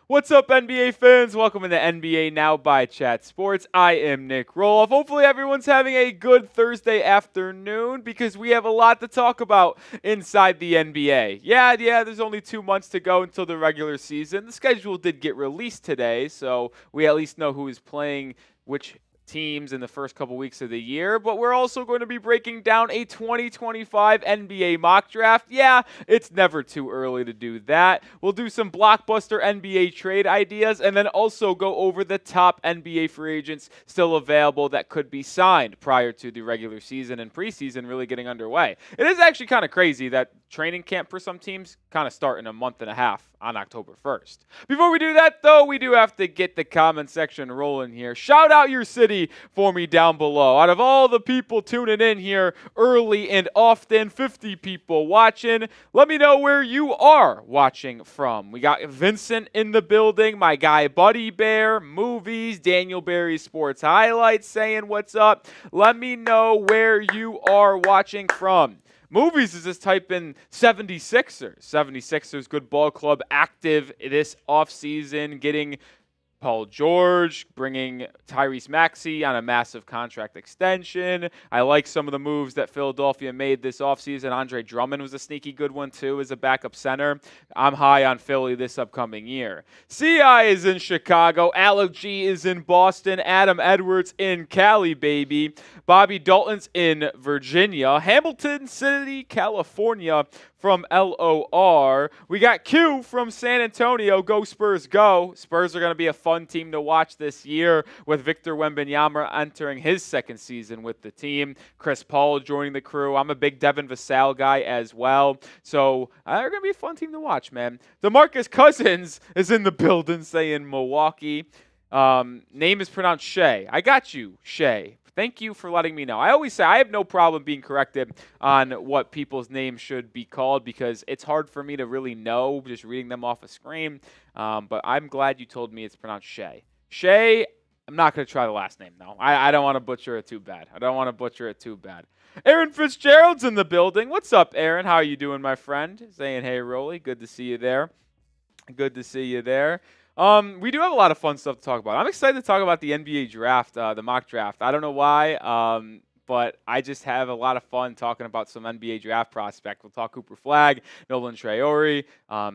What's up, NBA fans? Welcome to the NBA Now by Chat Sports. I am Nic Rohloff. Hopefully everyone's having a good Thursday afternoon because we have a lot to talk about inside the NBA. Yeah, there's only 2 months to go until the regular season. The schedule did get released today, so we at least know who is playing which teams in the first couple weeks of the year, but we're also going to be breaking down a 2025 NBA mock draft. Yeah, it's never too early to do that. We'll do some blockbuster NBA trade ideas and then also go over the top NBA free agents still available that could be signed prior to the regular season and preseason really getting underway. It is actually kind of crazy that training camp for some teams kind of start in a month and a half on October 1st. Before we do that, though, we do have to get the comment section rolling here. Shout out your city for me down below. Out of all the people tuning in here early and often, 50 people watching, let me know where you are watching from. We got Vincent in the building, my guy Buddy Bear, Movies, Daniel Berry Sports Highlights saying what's up. Let me know where you are watching from. Movies is just type in 76ers. 76ers good ball club active this offseason, getting Paul George, bringing Tyrese Maxey on a massive contract extension. I like some of the moves that Philadelphia made this offseason. Andre Drummond was a sneaky good one, too, as a backup center. I'm high on Philly this upcoming year. CI is in Chicago. Alec G is in Boston. Adam Edwards in Cali, baby. Bobby Dalton's in Virginia. Hamilton City, California from LOR. We got Q from San Antonio. Go Spurs, go. Spurs are going to be a fun team to watch this year with Victor Wembanyama entering his second season with the team. Chris Paul joining the crew. I'm a big Devin Vassell guy as well. So they're going to be a fun team to watch, man. DeMarcus Cousins is in the building saying Milwaukee. Name is pronounced Shea. I got you, Shea. Thank you for letting me know. I always say I have no problem being corrected on what people's names should be called because it's hard for me to really know just reading them off a screen. But I'm glad you told me it's pronounced Shea. Shea, I'm not going to try the last name, though. I don't want to butcher it too bad. Aaron Fitzgerald's in the building. What's up, Aaron? How are you doing, my friend? Saying, hey, Rolly. Good to see you there. We do have a lot of fun stuff to talk about. I'm excited to talk about the NBA draft, the mock draft. I don't know why, but I just have a lot of fun talking about some NBA draft prospects. We'll talk Cooper Flagg, Nolan Traore,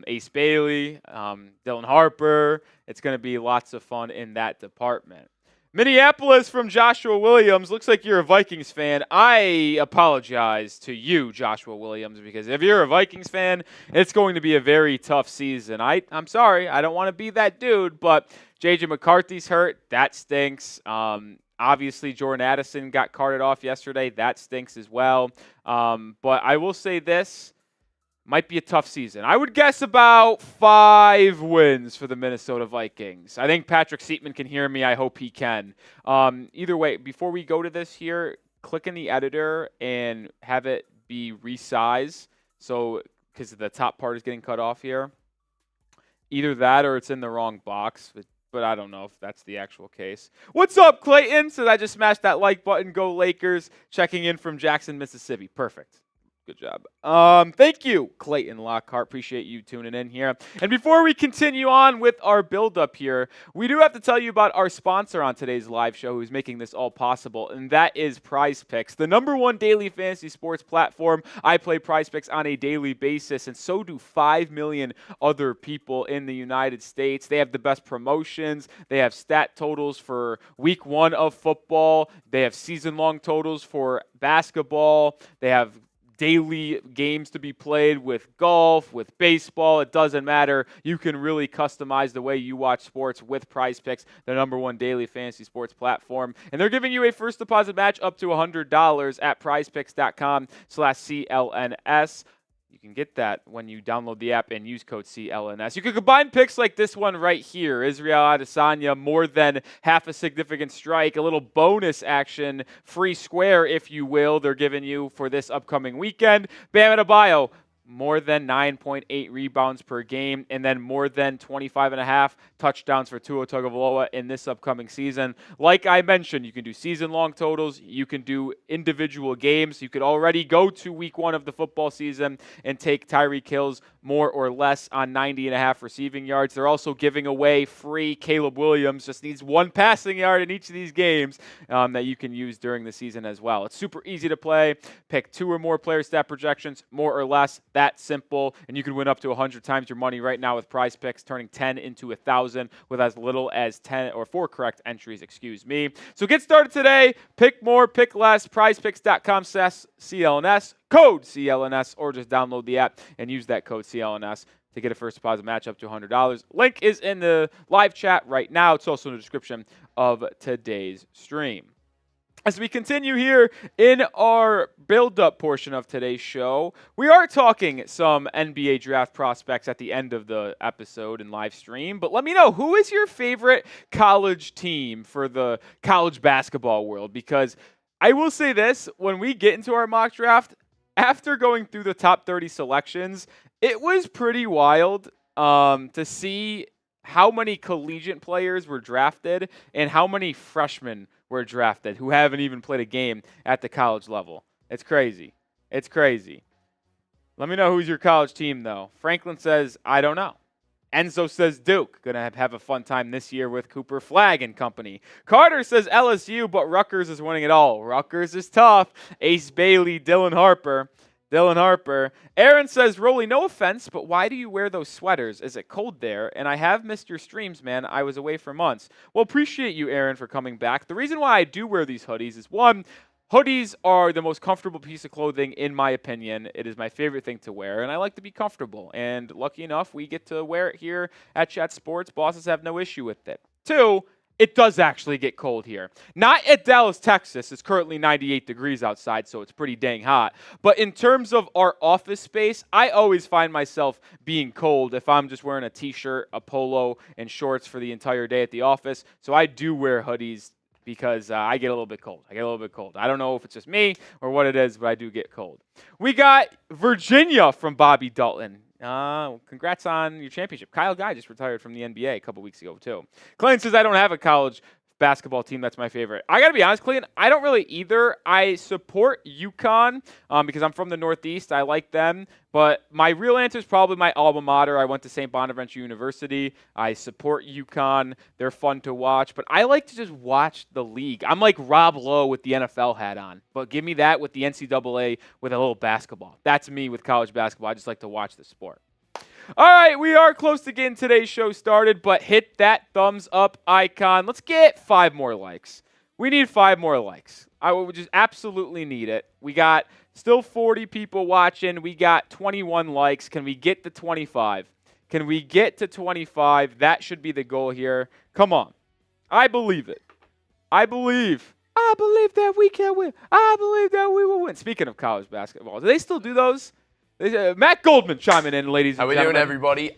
Ace Bailey, Dylan Harper. It's going to be lots of fun in that department. Minneapolis from Joshua Williams. Looks like you're a Vikings fan. I apologize to you, Joshua Williams, because if you're a Vikings fan, it's going to be a very tough season. I'm sorry. I don't want to be that dude, but J.J. McCarthy's hurt. That stinks. Obviously, Jordan Addison got carted off yesterday. That stinks as well. But I will say this. Might be a tough season. I would guess about 5 wins for the Minnesota Vikings. I think Patrick Seatman can hear me. I hope he can. Either way, before we go to this here, click in the editor and have it be resized. So, because the top part is getting cut off here. Either that or it's in the wrong box. But I don't know if that's the actual case. What's up, Clayton? So I just smashed that like button. Go Lakers. Checking in from Jackson, Mississippi. Perfect. Good job. Thank you, Clayton Lockhart. Appreciate you tuning in here. And before we continue on with our build-up here, we do have to tell you about our sponsor on today's live show who's making this all possible, and that is PrizePicks, the #1 daily fantasy sports platform. I play PrizePicks on a daily basis, and so do 5 million other people in the United States. They have the best promotions. They have stat totals for week 1 of football. They have season-long totals for basketball. They have daily games to be played with golf, with baseball. It doesn't matter. You can really customize the way you watch sports with PrizePicks, the #1 daily fantasy sports platform. And they're giving you a first deposit match up to $100 at prizepicks.com/CLNS. You can get that when you download the app and use code CLNS. You can combine picks like this one right here. Israel Adesanya, more than half a significant strike. A little bonus action, free square, if you will, they're giving you for this upcoming weekend. Bam Adebayo, more than 9.8 rebounds per game, and then more than 25.5 touchdowns for Tua Tagovailoa in this upcoming season. Like I mentioned, you can do season-long totals. You can do individual games. You could already go to week 1 of the football season and take Tyreek Hill's more or less on 90.5 receiving yards. They're also giving away free Caleb Williams. Just needs 1 passing yard in each of these games that you can use during the season as well. It's super easy to play. Pick 2 or more player stat projections, more or less. That simple, and you can win up to 100 times your money right now with PrizePicks, turning 10 into 1,000 with as little as 10 or 4 correct entries. So get started today. Pick more, pick less. PrizePicks.com/CLNS, code CLNS, or just download the app and use that code CLNS to get a first deposit match up to $100. Link is in the live chat right now. It's also in the description of today's stream. As we continue here in our build-up portion of today's show, we are talking some NBA draft prospects at the end of the episode and live stream. But let me know, who is your favorite college team for the college basketball world? Because I will say this, when we get into our mock draft, after going through the top 30 selections, it was pretty wild to see how many collegiate players were drafted and how many freshmen were drafted who haven't even played a game at the college level. It's crazy. It's crazy. Let me know who's your college team, though. Franklin says, I don't know. Enzo says Duke. Going to have a fun time this year with Cooper Flagg and company. Carter says LSU, but Rutgers is winning it all. Rutgers is tough. Ace Bailey, Dylan Harper. Aaron says, Rolly, no offense, but why do you wear those sweaters? Is it cold there? And I have missed your streams, man. I was away for months. Well, appreciate you, Aaron, for coming back. The reason why I do wear these hoodies is, one, hoodies are the most comfortable piece of clothing, in my opinion. It is my favorite thing to wear, and I like to be comfortable. And lucky enough, we get to wear it here at Chat Sports. Bosses have no issue with it. Two, it does actually get cold here. Not at Dallas, Texas. It's currently 98 degrees outside, so it's pretty dang hot. But in terms of our office space, I always find myself being cold if I'm just wearing a t-shirt, a polo, and shorts for the entire day at the office. So I do wear hoodies because I get a little bit cold. I don't know if it's just me or what it is, but I do get cold. We got Virginia from Bobby Dalton. Congrats on your championship. Kyle Guy just retired from the NBA a couple weeks ago, too. Clayton says, I don't have a college basketball team that's my favorite. I got to be honest, Clayton, I don't really either. I support UConn because I'm from the Northeast. I like them. But my real answer is probably my alma mater. I went to St. Bonaventure University. I support UConn. They're fun to watch. But I like to just watch the league. I'm like Rob Lowe with the NFL hat on. But give me that with the NCAA with a little basketball. That's me with college basketball. I just like to watch the sport. All right, we are close to getting today's show started, but hit that thumbs up icon. Let's get 5 more likes. We need 5 more likes. I would just absolutely need it. We got still 40 people watching. We got 21 likes. Can we get to 25? Can we get to 25? That should be the goal here. Come on. I believe it. I believe that we can win. I believe that we will win. Speaking of college basketball, do they still do those? Matt Goldman chiming in, ladies and gentlemen. How we doing, everybody?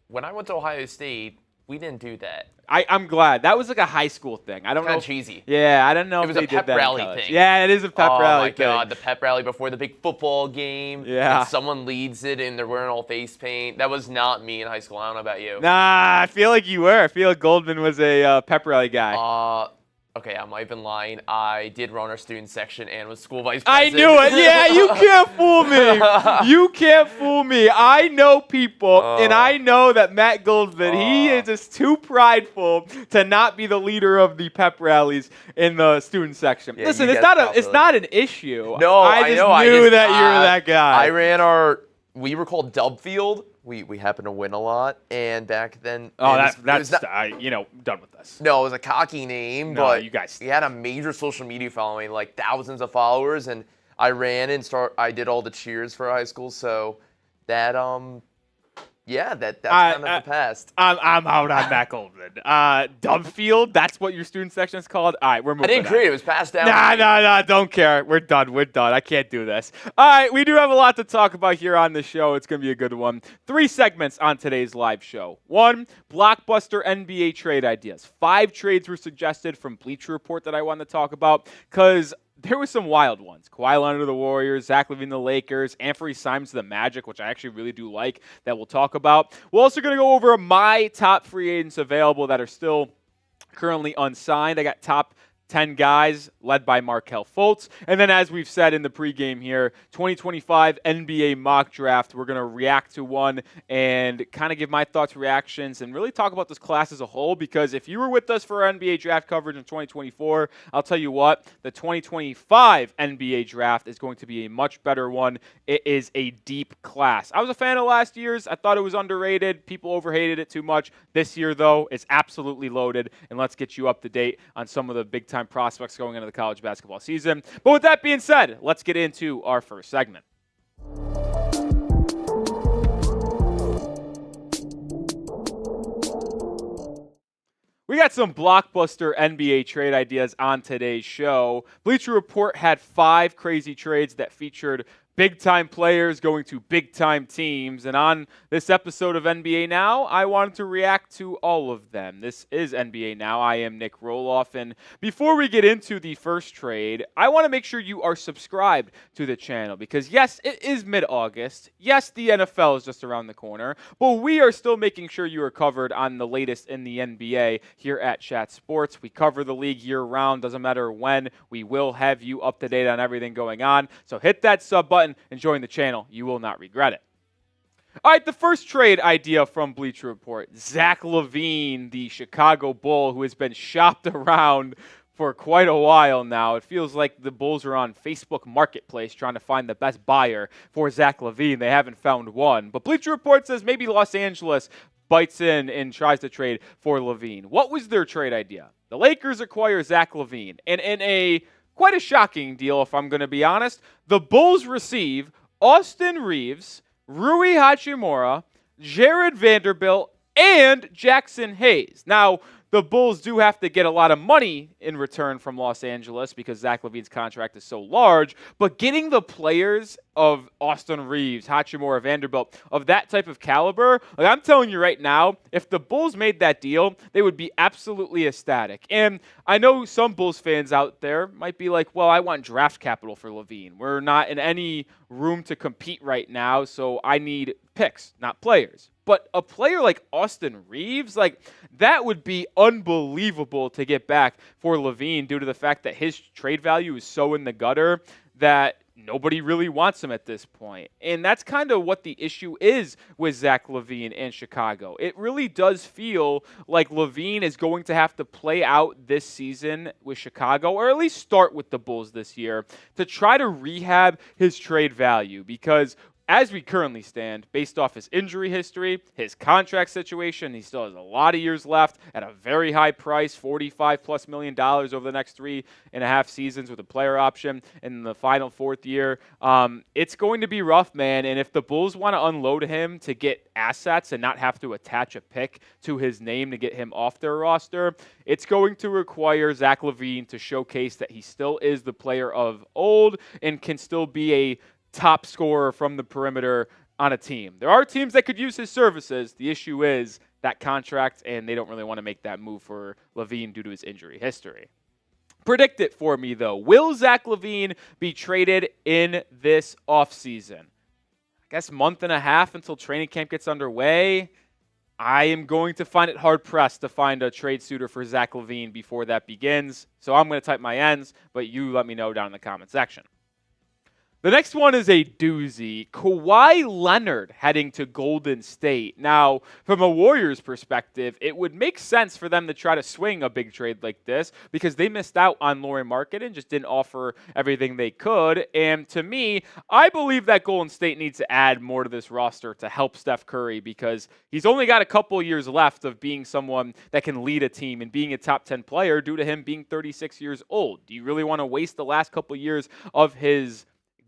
When I went to Ohio State, we didn't do that. I'm glad. That was like a high school thing. I don't know. Kind of cheesy. Yeah, I don't know if they did that. It was a pep rally thing. Yeah, it is a pep rally thing. Oh, my God. The pep rally before the big football game. Yeah. And someone leads it, and they're wearing all face paint. That was not me in high school. I don't know about you. Nah, I feel like you were. I feel like Goldman was a pep rally guy. Okay, I might have been lying. I did run our student section and was school vice president. I knew it. Yeah, you can't fool me. You can't fool me. I know people, and I know that Matt Goldman, he is just too prideful to not be the leader of the pep rallies in the student section. Yeah, listen, it's not an issue. No, I just knew that you were that guy. I ran we were called Dub Field. We happened to win a lot, and back then... that's done with this. No, it was a cocky name, no, but you guys... we had a major social media following, like thousands of followers, and I ran and I did all the cheers for high school, so that, that's kind of the past. I'm out on Matt Goldman. Dubfield, that's what your student section is called? All right, we're moving on. I didn't create it. It was passed down. Nah, don't care. We're done. I can't do this. All right, we do have a lot to talk about here on the show. It's going to be a good one. 3 segments on today's live show. 1, Blockbuster NBA trade ideas. 5 trades were suggested from Bleacher Report that I want to talk about because there were some wild ones. Kawhi Leonard of the Warriors, Zach LaVine the Lakers, Anthony Simons the Magic, which I actually really do like, that we'll talk about. We're also going to go over my top free agents available that are still currently unsigned. I got top 10 guys led by Markelle Fultz. And then as we've said in the pregame here, 2025 NBA mock draft, we're going to react to one and kind of give my thoughts, reactions, and really talk about this class as a whole, because if you were with us for our NBA draft coverage in 2024, I'll tell you what, the 2025 NBA draft is going to be a much better one. It is a deep class. I was a fan of last year's. I thought it was underrated. People overhated it too much. This year, though, it's absolutely loaded, and let's get you up to date on some of the big-time prospects going into the college basketball season. But with that being said, let's get into our first segment. We got some blockbuster NBA trade ideas on today's show. Bleacher Report had 5 crazy trades that featured big-time players going to big-time teams. And on this episode of NBA Now, I wanted to react to all of them. This is NBA Now. I am Nic Rohloff. And before we get into the first trade, I want to make sure you are subscribed to the channel, because yes, it is mid-August. Yes, the NFL is just around the corner, but we are still making sure you are covered on the latest in the NBA here at Chat Sports. We cover the league year-round. Doesn't matter when. We will have you up to date on everything going on. So hit that sub button and join the channel. You will not regret it. All right, the first trade idea from Bleacher Report. Zach LaVine, the Chicago Bull, who has been shopped around for quite a while now. It feels like the Bulls are on Facebook Marketplace trying to find the best buyer for Zach LaVine. They haven't found one. But Bleacher Report says maybe Los Angeles bites in and tries to trade for LaVine. What was their trade idea? The Lakers acquire Zach LaVine. And in quite a shocking deal, if I'm going to be honest, the Bulls receive Austin Reeves, Rui Hachimura, Jared Vanderbilt, and Jackson Hayes. Now, the Bulls do have to get a lot of money in return from Los Angeles because Zach LaVine's contract is so large, but getting the players of Austin Reeves, Hachimura, Vanderbilt, of that type of caliber, like I'm telling you right now, if the Bulls made that deal, they would be absolutely ecstatic. And I know some Bulls fans out there might be like, well, I want draft capital for LaVine. We're not in any room to compete right now, so I need picks, not players. But a player like Austin Reeves, like that would be unbelievable to get back for LaVine due to the fact that his trade value is so in the gutter that nobody really wants him at this point. And that's kind of what the issue is with Zach LaVine and Chicago. It really does feel like LaVine is going to have to play out this season with Chicago, or at least start with the Bulls this year, to try to rehab his trade value, because as we currently stand, based off his injury history, his contract situation, he still has a lot of years left at a very high price, $45+ million over the next 3.5 seasons with a player option in the final 4th year. It's going to be rough, man. And if the Bulls want to unload him to get assets and not have to attach a pick to his name to get him off their roster, it's going to require Zach LaVine to showcase that he still is the player of old and can still be a top scorer from the perimeter on a team. There are teams that could use his services. The issue is that contract, and they don't really want to make that move for LaVine due to his injury history. Predict it for me, though. Will Zach LaVine be traded in this offseason? I guess month and a half until training camp gets underway. I am going to find it hard-pressed to find a trade suitor for Zach LaVine before that begins. So I'm going to type my ends, but you let me know down in the comment section. The next one is a doozy. Kawhi Leonard heading to Golden State. Now, from a Warriors perspective, it would make sense for them to try to swing a big trade like this because they missed out on Lauri Markkanen and just didn't offer everything they could. And to me, I believe that Golden State needs to add more to this roster to help Steph Curry because he's only got a couple years left of being someone that can lead a team and being a top 10 player due to him being 36 years old. Do you really want to waste the last couple years of his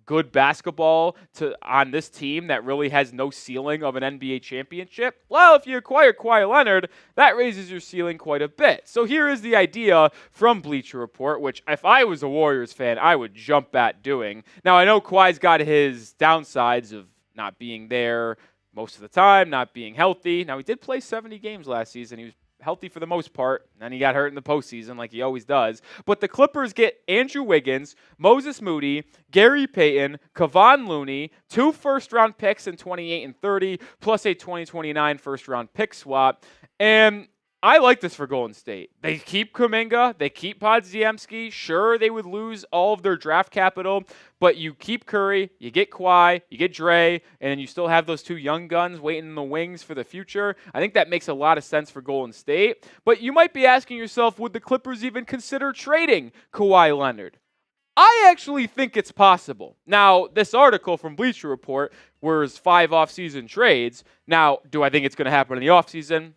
good basketball on this team that really has no ceiling of an NBA championship? Well, if you acquire Kawhi Leonard, that raises your ceiling quite a bit. So here is the idea from Bleacher Report, which if I was a Warriors fan, I would jump at doing. Now, I know Kawhi's got his downsides of not being there most of the time, not being healthy. Now, he did play 70 games last season. He was healthy for the most part. Then he got hurt in the postseason like he always does. But the Clippers get Andrew Wiggins, Moses Moody, Gary Payton, Kevon Looney, 2 first-round picks in 28 and 30, plus a 2029 first-round pick swap. And I like this for Golden State. They keep Kuminga. They keep Podziemski. Sure, they would lose all of their draft capital, but you keep Curry, you get Kawhi, you get Dre, and you still have those 2 young guns waiting in the wings for the future. I think that makes a lot of sense for Golden State. But you might be asking yourself, would the Clippers even consider trading Kawhi Leonard? I actually think it's possible. Now, this article from Bleacher Report was 5 offseason trades. Now, do I think it's going to happen in the offseason?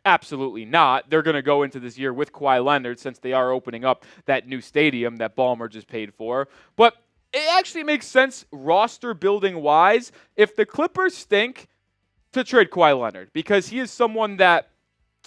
Absolutely not. They're going to go into this year with Kawhi Leonard since they are opening up that new stadium that Ballmer just paid for. But it actually makes sense roster building wise if the Clippers think to trade Kawhi Leonard, because he is someone that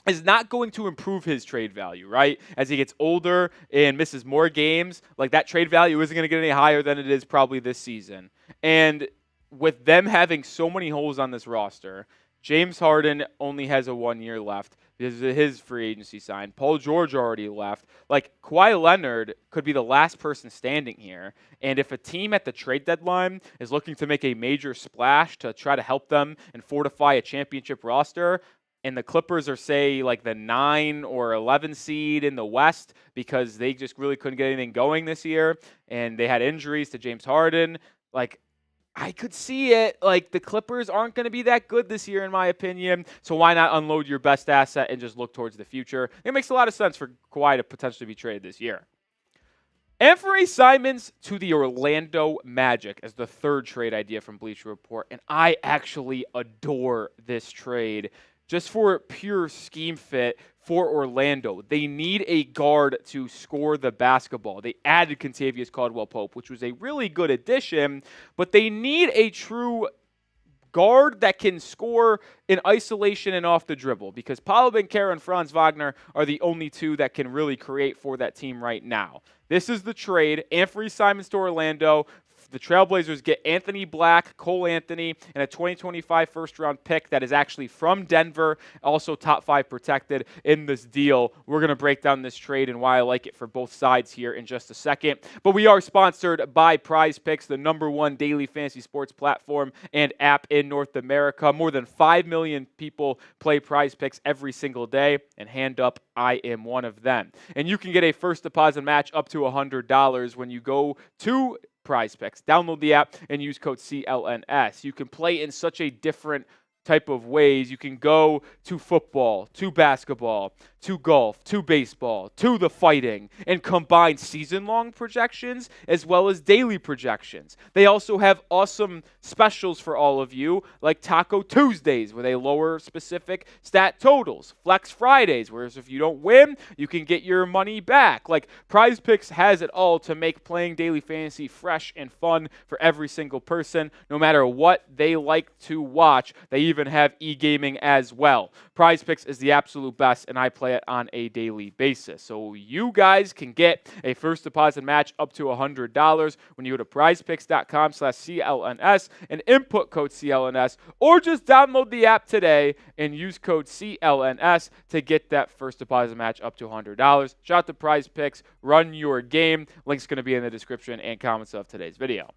is not going to improve his trade value, right? As he gets older and misses more games, like that trade value isn't going to get any higher than it is probably this season. And with them having so many holes on this roster, James Harden only has a 1 year left because of his free agency sign. Paul George already left. Like, Kawhi Leonard could be the last person standing here. And if a team at the trade deadline is looking to make a major splash to try to help them and fortify a championship roster, and the Clippers are, say, like the 9 or 11 seed in the West because they just really couldn't get anything going this year, and they had injuries to James Harden, like, I could see it. Like, the Clippers aren't going to be that good this year, in my opinion. So why not unload your best asset and just look towards the future? It makes a lot of sense for Kawhi to potentially be traded this year. Anthony Simons to the Orlando Magic as the 3rd trade idea from Bleacher Report. And I actually adore this trade just for pure scheme fit for Orlando. They need a guard to score the basketball. They added Kentavious Caldwell-Pope, which was a really good addition, but they need a true guard that can score in isolation and off the dribble, because Paolo Banchero and Franz Wagner are the only 2 that can really create for that team right now. This is the trade. Anthony Simons to Orlando. The Trailblazers get Anthony Black, Cole Anthony, and a 2025 first-round pick that is actually from Denver, also top 5 protected in this deal. We're going to break down this trade and why I like it for both sides here in just a second. But we are sponsored by PrizePicks, the #1 daily fantasy sports platform and app in North America. More than 5 million people play PrizePicks every single day, and hand up, I am one of them. And you can get a first deposit match up to $100 when you go to PrizePicks. Download the app and use code CLNS. You can play in such a different type of ways. You can go to football, to basketball, to golf, to baseball, to the fighting, and combine season-long projections as well as daily projections. They also have awesome specials for all of you, like Taco Tuesdays, where they lower specific stat totals, Flex Fridays, whereas if you don't win, you can get your money back. Like, PrizePicks has it all to make playing daily fantasy fresh and fun for every single person, no matter what they like to watch. They even have e-gaming as well. PrizePicks is the absolute best, and I play it on a daily basis. So you guys can get a first deposit match up to $100 when you go to prizepicks.com/CLNS and input code CLNS, or just download the app today and use code CLNS to get that first deposit match up to $100. Shout out to PrizePicks. Run your game. Link's going to be in the description and comments of today's video.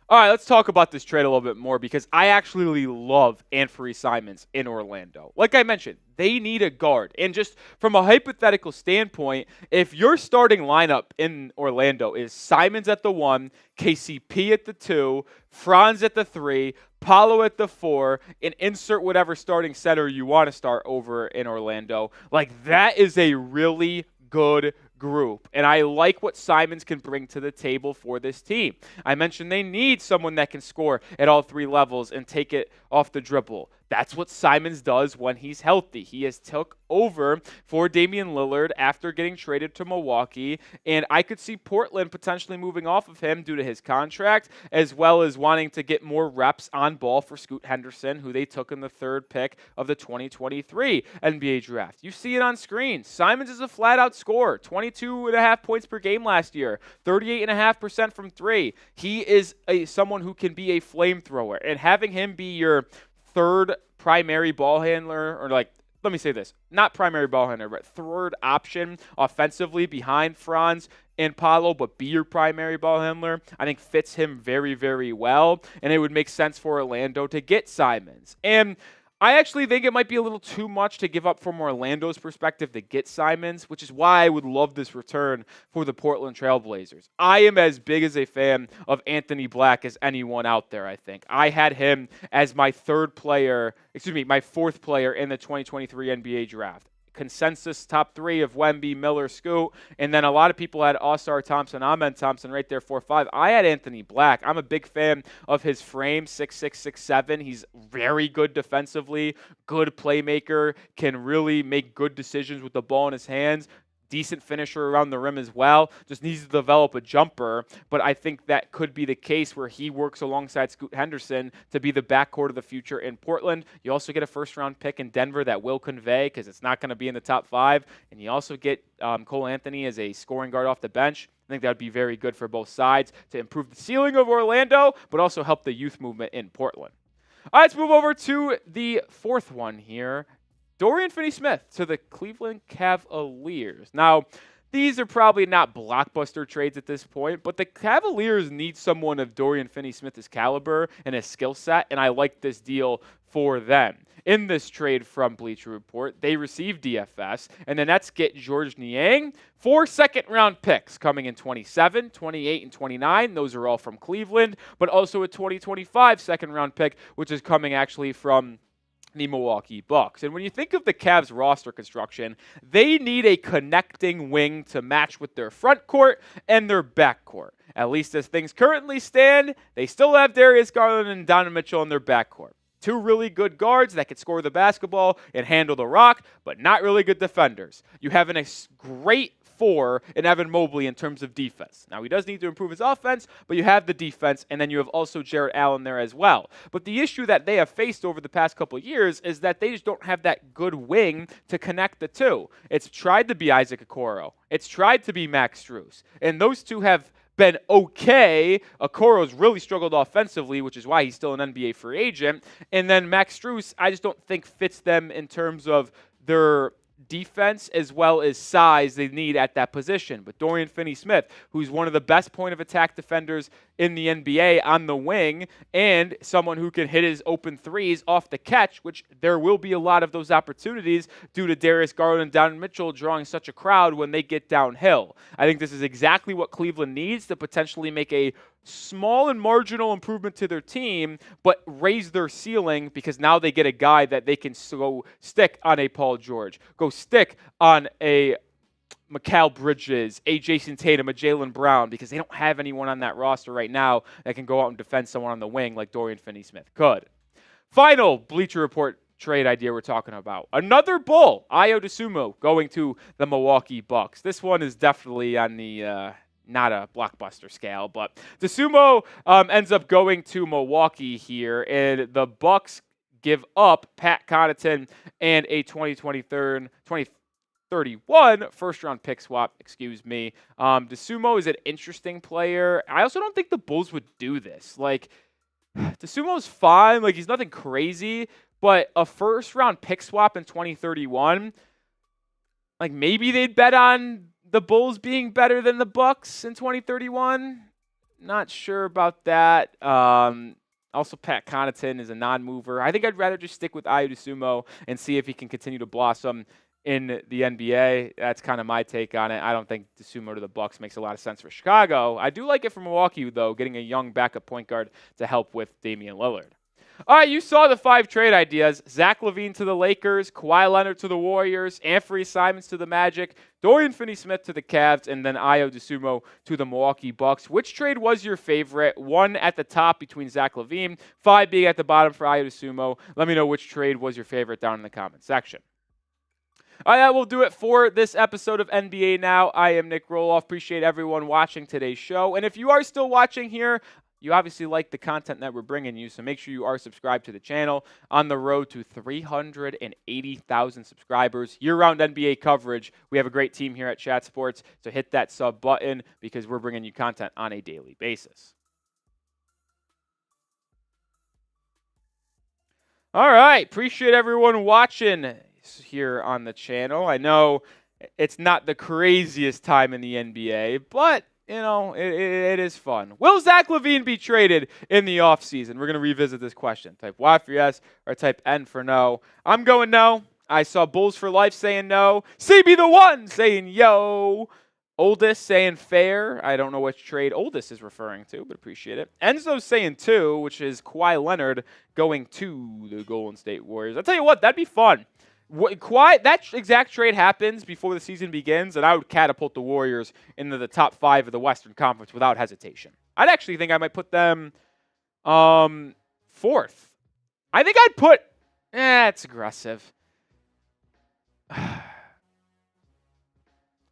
All right, let's talk about this trade a little bit more, because I actually love Anthony Simons in Orlando. Like I mentioned, they need a guard. And just from a hypothetical standpoint, if your starting lineup in Orlando is Simons at the 1, KCP at the 2, Franz at the 3, Paolo at the 4, and insert whatever starting center you want to start over in Orlando, like, that is a really good group. And I like what Simons can bring to the table for this team. I mentioned they need someone that can score at all 3 levels and take it off the dribble. That's what Simons does when he's healthy. He has took over for Damian Lillard after getting traded to Milwaukee, and I could see Portland potentially moving off of him due to his contract, as well as wanting to get more reps on ball for Scoot Henderson, who they took in the 3rd pick of the 2023 NBA draft. You see it on screen. Simons is a flat-out scorer, 22.5 points per game last year, 38.5% from 3. He is someone who can be a flamethrower, and having him be your 3rd primary ball handler, or like let me say this, not primary ball handler, but third option offensively behind Franz and Paolo, but be your primary ball handler, I think fits him very, very well, and it would make sense for Orlando to get Simons. And I actually think it might be a little too much to give up from Orlando's perspective to get Simons, which is why I would love this return for the Portland Trailblazers. I am as big as a fan of Anthony Black as anyone out there, I think. I had him as my fourth player in the 2023 NBA draft. Consensus top 3 of Wemby, Miller, Scoot, and then a lot of people had Ausar Thompson, Amen Thompson right there, 4-5. I had Anthony Black. I'm a big fan of his frame, 6'6", 6'7". He's very good defensively, good playmaker, can really make good decisions with the ball in his hands. Decent finisher around the rim as well. Just needs to develop a jumper. But I think that could be the case where he works alongside Scoot Henderson to be the backcourt of the future in Portland. You also get a first-round pick in Denver that will convey because it's not going to be in the top 5. And you also get Cole Anthony as a scoring guard off the bench. I think that would be very good for both sides to improve the ceiling of Orlando, but also help the youth movement in Portland. All right, let's move over to the fourth one here. Dorian Finney-Smith to the Cleveland Cavaliers. Now, these are probably not blockbuster trades at this point, but the Cavaliers need someone of Dorian Finney-Smith's caliber and his skill set, and I like this deal for them. In this trade from Bleacher Report, they receive DFS, and the Nets get Georges Niang, 4 second-round picks coming in 27, 28, and 29. Those are all from Cleveland, but also a 2025 second-round pick, which is coming actually from the Milwaukee Bucks. And when you think of the Cavs roster construction, they need a connecting wing to match with their front court and their back court. At least as things currently stand, they still have Darius Garland and Donovan Mitchell in their backcourt. 2 really good guards that can score the basketball and handle the rock, but not really good defenders. You have a great 4 in Evan Mobley in terms of defense. Now, he does need to improve his offense, but you have the defense, and then you have also Jarrett Allen there as well. But the issue that they have faced over the past couple of years is that they just don't have that good wing to connect the two. It's tried to be Isaac Okoro. It's tried to be Max Strus. And those two have been okay. Okoro's really struggled offensively, which is why he's still an NBA free agent. And then Max Strus, I just don't think fits them in terms of their defense as well as size they need at that position. But Dorian Finney-Smith, who's one of the best point-of-attack defenders in the NBA on the wing, and someone who can hit his open threes off the catch, which there will be a lot of those opportunities due to Darius Garland and Donovan Mitchell drawing such a crowd when they get downhill. I think this is exactly what Cleveland needs to potentially make a small and marginal improvement to their team, but raise their ceiling because now they get a guy that they can go stick on a Paul George, go stick on a Mikal Bridges, a Jason Tatum, a Jaylen Brown, because they don't have anyone on that roster right now that can go out and defend someone on the wing like Dorian Finney-Smith could. Final Bleacher Report trade idea we're talking about. Another Bull, Ayo Dosunmu, going to the Milwaukee Bucks. This one is definitely on the not a blockbuster scale, but Dosunmu ends up going to Milwaukee here, and the Bucks give up Pat Connaughton and a 2031 first-round pick swap, Dosunmu is an interesting player. I also don't think the Bulls would do this. Like, Dosunmu's fine. Like, he's nothing crazy, but a first-round pick swap in 2031, like, maybe they'd bet on the Bulls being better than the Bucks in 2031. Not sure about that. Also, Pat Connaughton is a non-mover. I think I'd rather just stick with Ayo Dosunmu and see if he can continue to blossom in the NBA. That's kind of my take on it. I don't think Dosunmu to the Bucks makes a lot of sense for Chicago. I do like it for Milwaukee, though, getting a young backup point guard to help with Damian Lillard. All right, you saw the 5 trade ideas. Zach LaVine to the Lakers, Kawhi Leonard to the Warriors, Anthony Simons to the Magic, Dorian Finney-Smith to the Cavs, and then Ayo Dosunmu to the Milwaukee Bucks. Which trade was your favorite? 1 at the top between Zach LaVine, 5 being at the bottom for Ayo Dosunmu. Let me know which trade was your favorite down in the comments section. All right, that will do it for this episode of NBA Now. I am Nic Rohloff. Appreciate everyone watching today's show. And if you are still watching here, you obviously like the content that we're bringing you, so make sure you are subscribed to the channel. On the road to 380,000 subscribers, year-round NBA coverage. We have a great team here at Chat Sports, so hit that sub button because we're bringing you content on a daily basis. All right, appreciate everyone watching. here on the channel. I know it's not the craziest time in the NBA, but it is fun. Will Zach LaVine be traded in the offseason? We're going to revisit this question. Type Y for yes or type N for no. I'm going no. I saw Bulls for Life saying no. CB the One saying yo. Oldest saying fair. I don't know which trade Oldest is referring to, but appreciate it. Enzo's saying two, which is Kawhi Leonard going to the Golden State Warriors. I'll tell you what, that'd be fun. That exact trade happens before the season begins, and I would catapult the Warriors into the top 5 of the Western Conference without hesitation. I'd actually think I might put them 4th. I think I'd put... it's aggressive.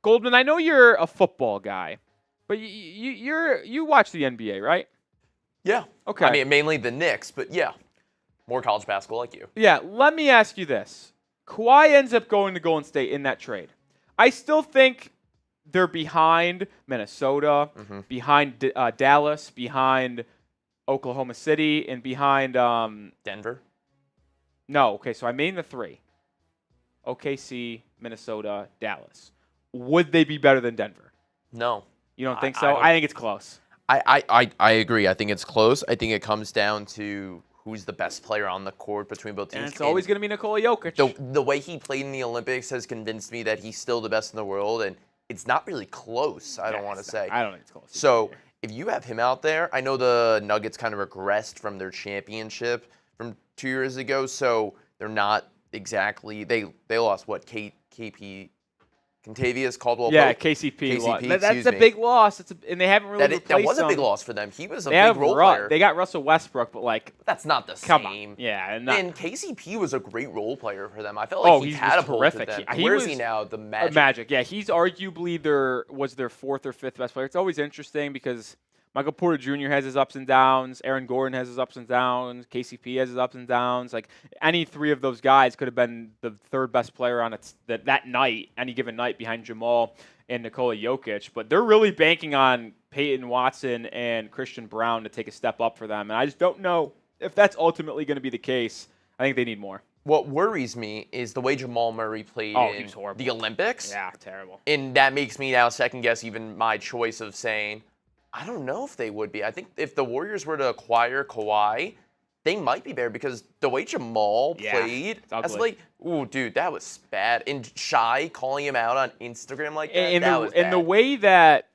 Goldman, I know you're a football guy, but you watch the NBA, right? Yeah. Okay. I mean, mainly the Knicks, but yeah, more college basketball like you. Yeah, let me ask you this. Kawhi ends up going to Golden State in that trade. I still think they're behind Minnesota, behind Dallas, behind Oklahoma City, and behind Denver? No, okay, so I made the 3. OKC, Minnesota, Dallas. Would they be better than Denver? No. You don't think so? I think it's close. I agree. I think it's close. I think it comes down to who's the best player on the court between both teams. And it's always going to be Nikola Jokic. The way he played in the Olympics has convinced me that he's still the best in the world, and it's not really close, I don't want to say. I don't think it's close. So if you have him out there, I know the Nuggets kind of regressed from their championship from 2 years ago, so they're not exactly – they lost, what, KP – Contavious Caldwell-Pope? Yeah, KCP. That's a big loss. And they haven't really replaced that was a big loss for them. He was a big role player. They got Russell Westbrook, but that's not the come same. On. Yeah. And KCP was a great role player for them. I felt like he catapulted them. Where is he now? The Magic. Magic, yeah. He's arguably their 4th or 5th best player. It's always interesting because Michael Porter Jr. has his ups and downs. Aaron Gordon has his ups and downs. KCP has his ups and downs. Like any 3 of those guys could have been the 3rd best player on that night, any given night, behind Jamal and Nikola Jokic. But they're really banking on Peyton Watson and Christian Brown to take a step up for them. And I just don't know if that's ultimately going to be the case. I think they need more. What worries me is the way Jamal Murray played in the Olympics. Yeah, terrible. And that makes me now second guess even my choice of saying, I don't know if they would be. I think if the Warriors were to acquire Kawhi, they might be better because the way Jamal played, that's like, ooh, dude, that was bad. And Shai calling him out on Instagram like that, that was bad. And the way that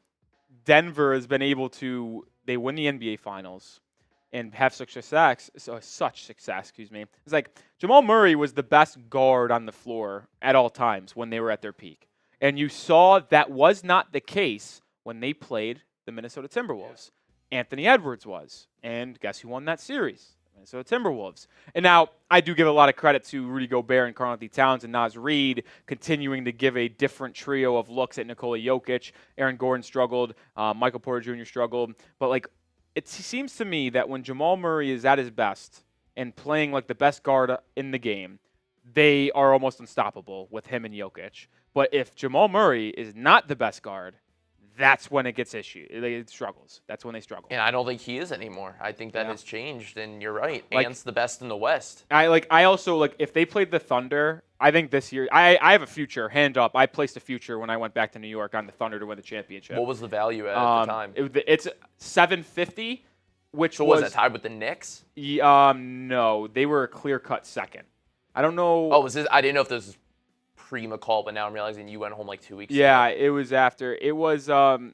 Denver has been able to, they win the NBA Finals and have such success, it's like Jamal Murray was the best guard on the floor at all times when they were at their peak. And you saw that was not the case when they played the Minnesota Timberwolves. Anthony Edwards was. And guess who won that series? The Minnesota Timberwolves. And now, I do give a lot of credit to Rudy Gobert and Karl-Anthony Towns and Naz Reid continuing to give a different trio of looks at Nikola Jokic. Aaron Gordon struggled. Michael Porter Jr. struggled. But, it seems to me that when Jamal Murray is at his best and playing like the best guard in the game, they are almost unstoppable with him and Jokic. But if Jamal Murray is not the best guard, that's when it gets it struggles. That's when they struggle. And I don't think he is anymore. I think that has changed, and you're right. Ant's the best in the West. I also if they played the Thunder, I think this year I have a future, hand up. I placed a future when I went back to New York on the Thunder to win the championship. What was the value at the time? It's $750, which so was it tied with the Knicks? No, they were a clear-cut second. I don't know. Oh, I didn't know if this was pre-McCall, but now I'm realizing you went home 2 weeks ago. Yeah, it was after. It was the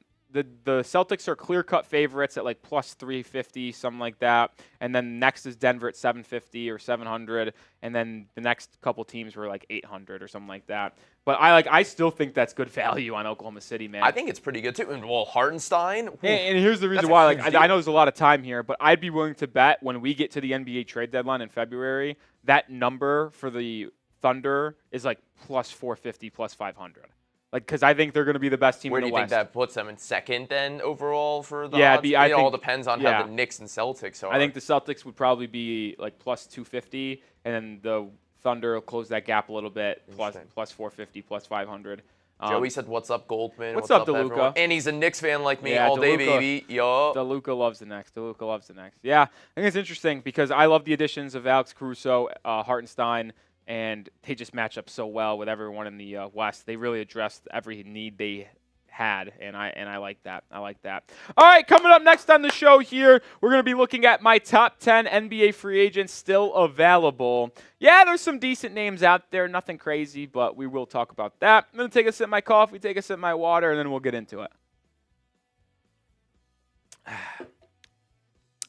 Celtics are clear-cut favorites at plus 350, something like that. And then next is Denver at 750 or 700, and then the next couple teams were 800 or something like that. But I still think that's good value on Oklahoma City, man. I think it's pretty good too. And Hartenstein. And here's the reason why. I know there's a lot of time here, but I'd be willing to bet when we get to the NBA trade deadline in February, that number for the Thunder is plus 450, plus 500. Because I think they're going to be the best team in the West. Where do you think that puts them in second then overall for the odds? It all depends on how the Knicks and Celtics are. I think the Celtics would probably be plus 250, and then the Thunder will close that gap a little bit, plus 450, plus 500. Joey said, "What's up, Goldman? What's up, DeLuca?" And he's a Knicks fan like me all day, baby. Yo. DeLuca loves the Knicks. DeLuca loves the Knicks. Yeah, I think it's interesting because I love the additions of Alex Caruso, Hartenstein, and they just match up so well with everyone in the West. They really addressed every need they had, and I like that. I like that. All right, coming up next on the show here, we're going to be looking at my top 10 NBA free agents still available. Yeah, there's some decent names out there, nothing crazy, but we will talk about that. I'm going to take a sip of my coffee, take a sip of my water, and then we'll get into it.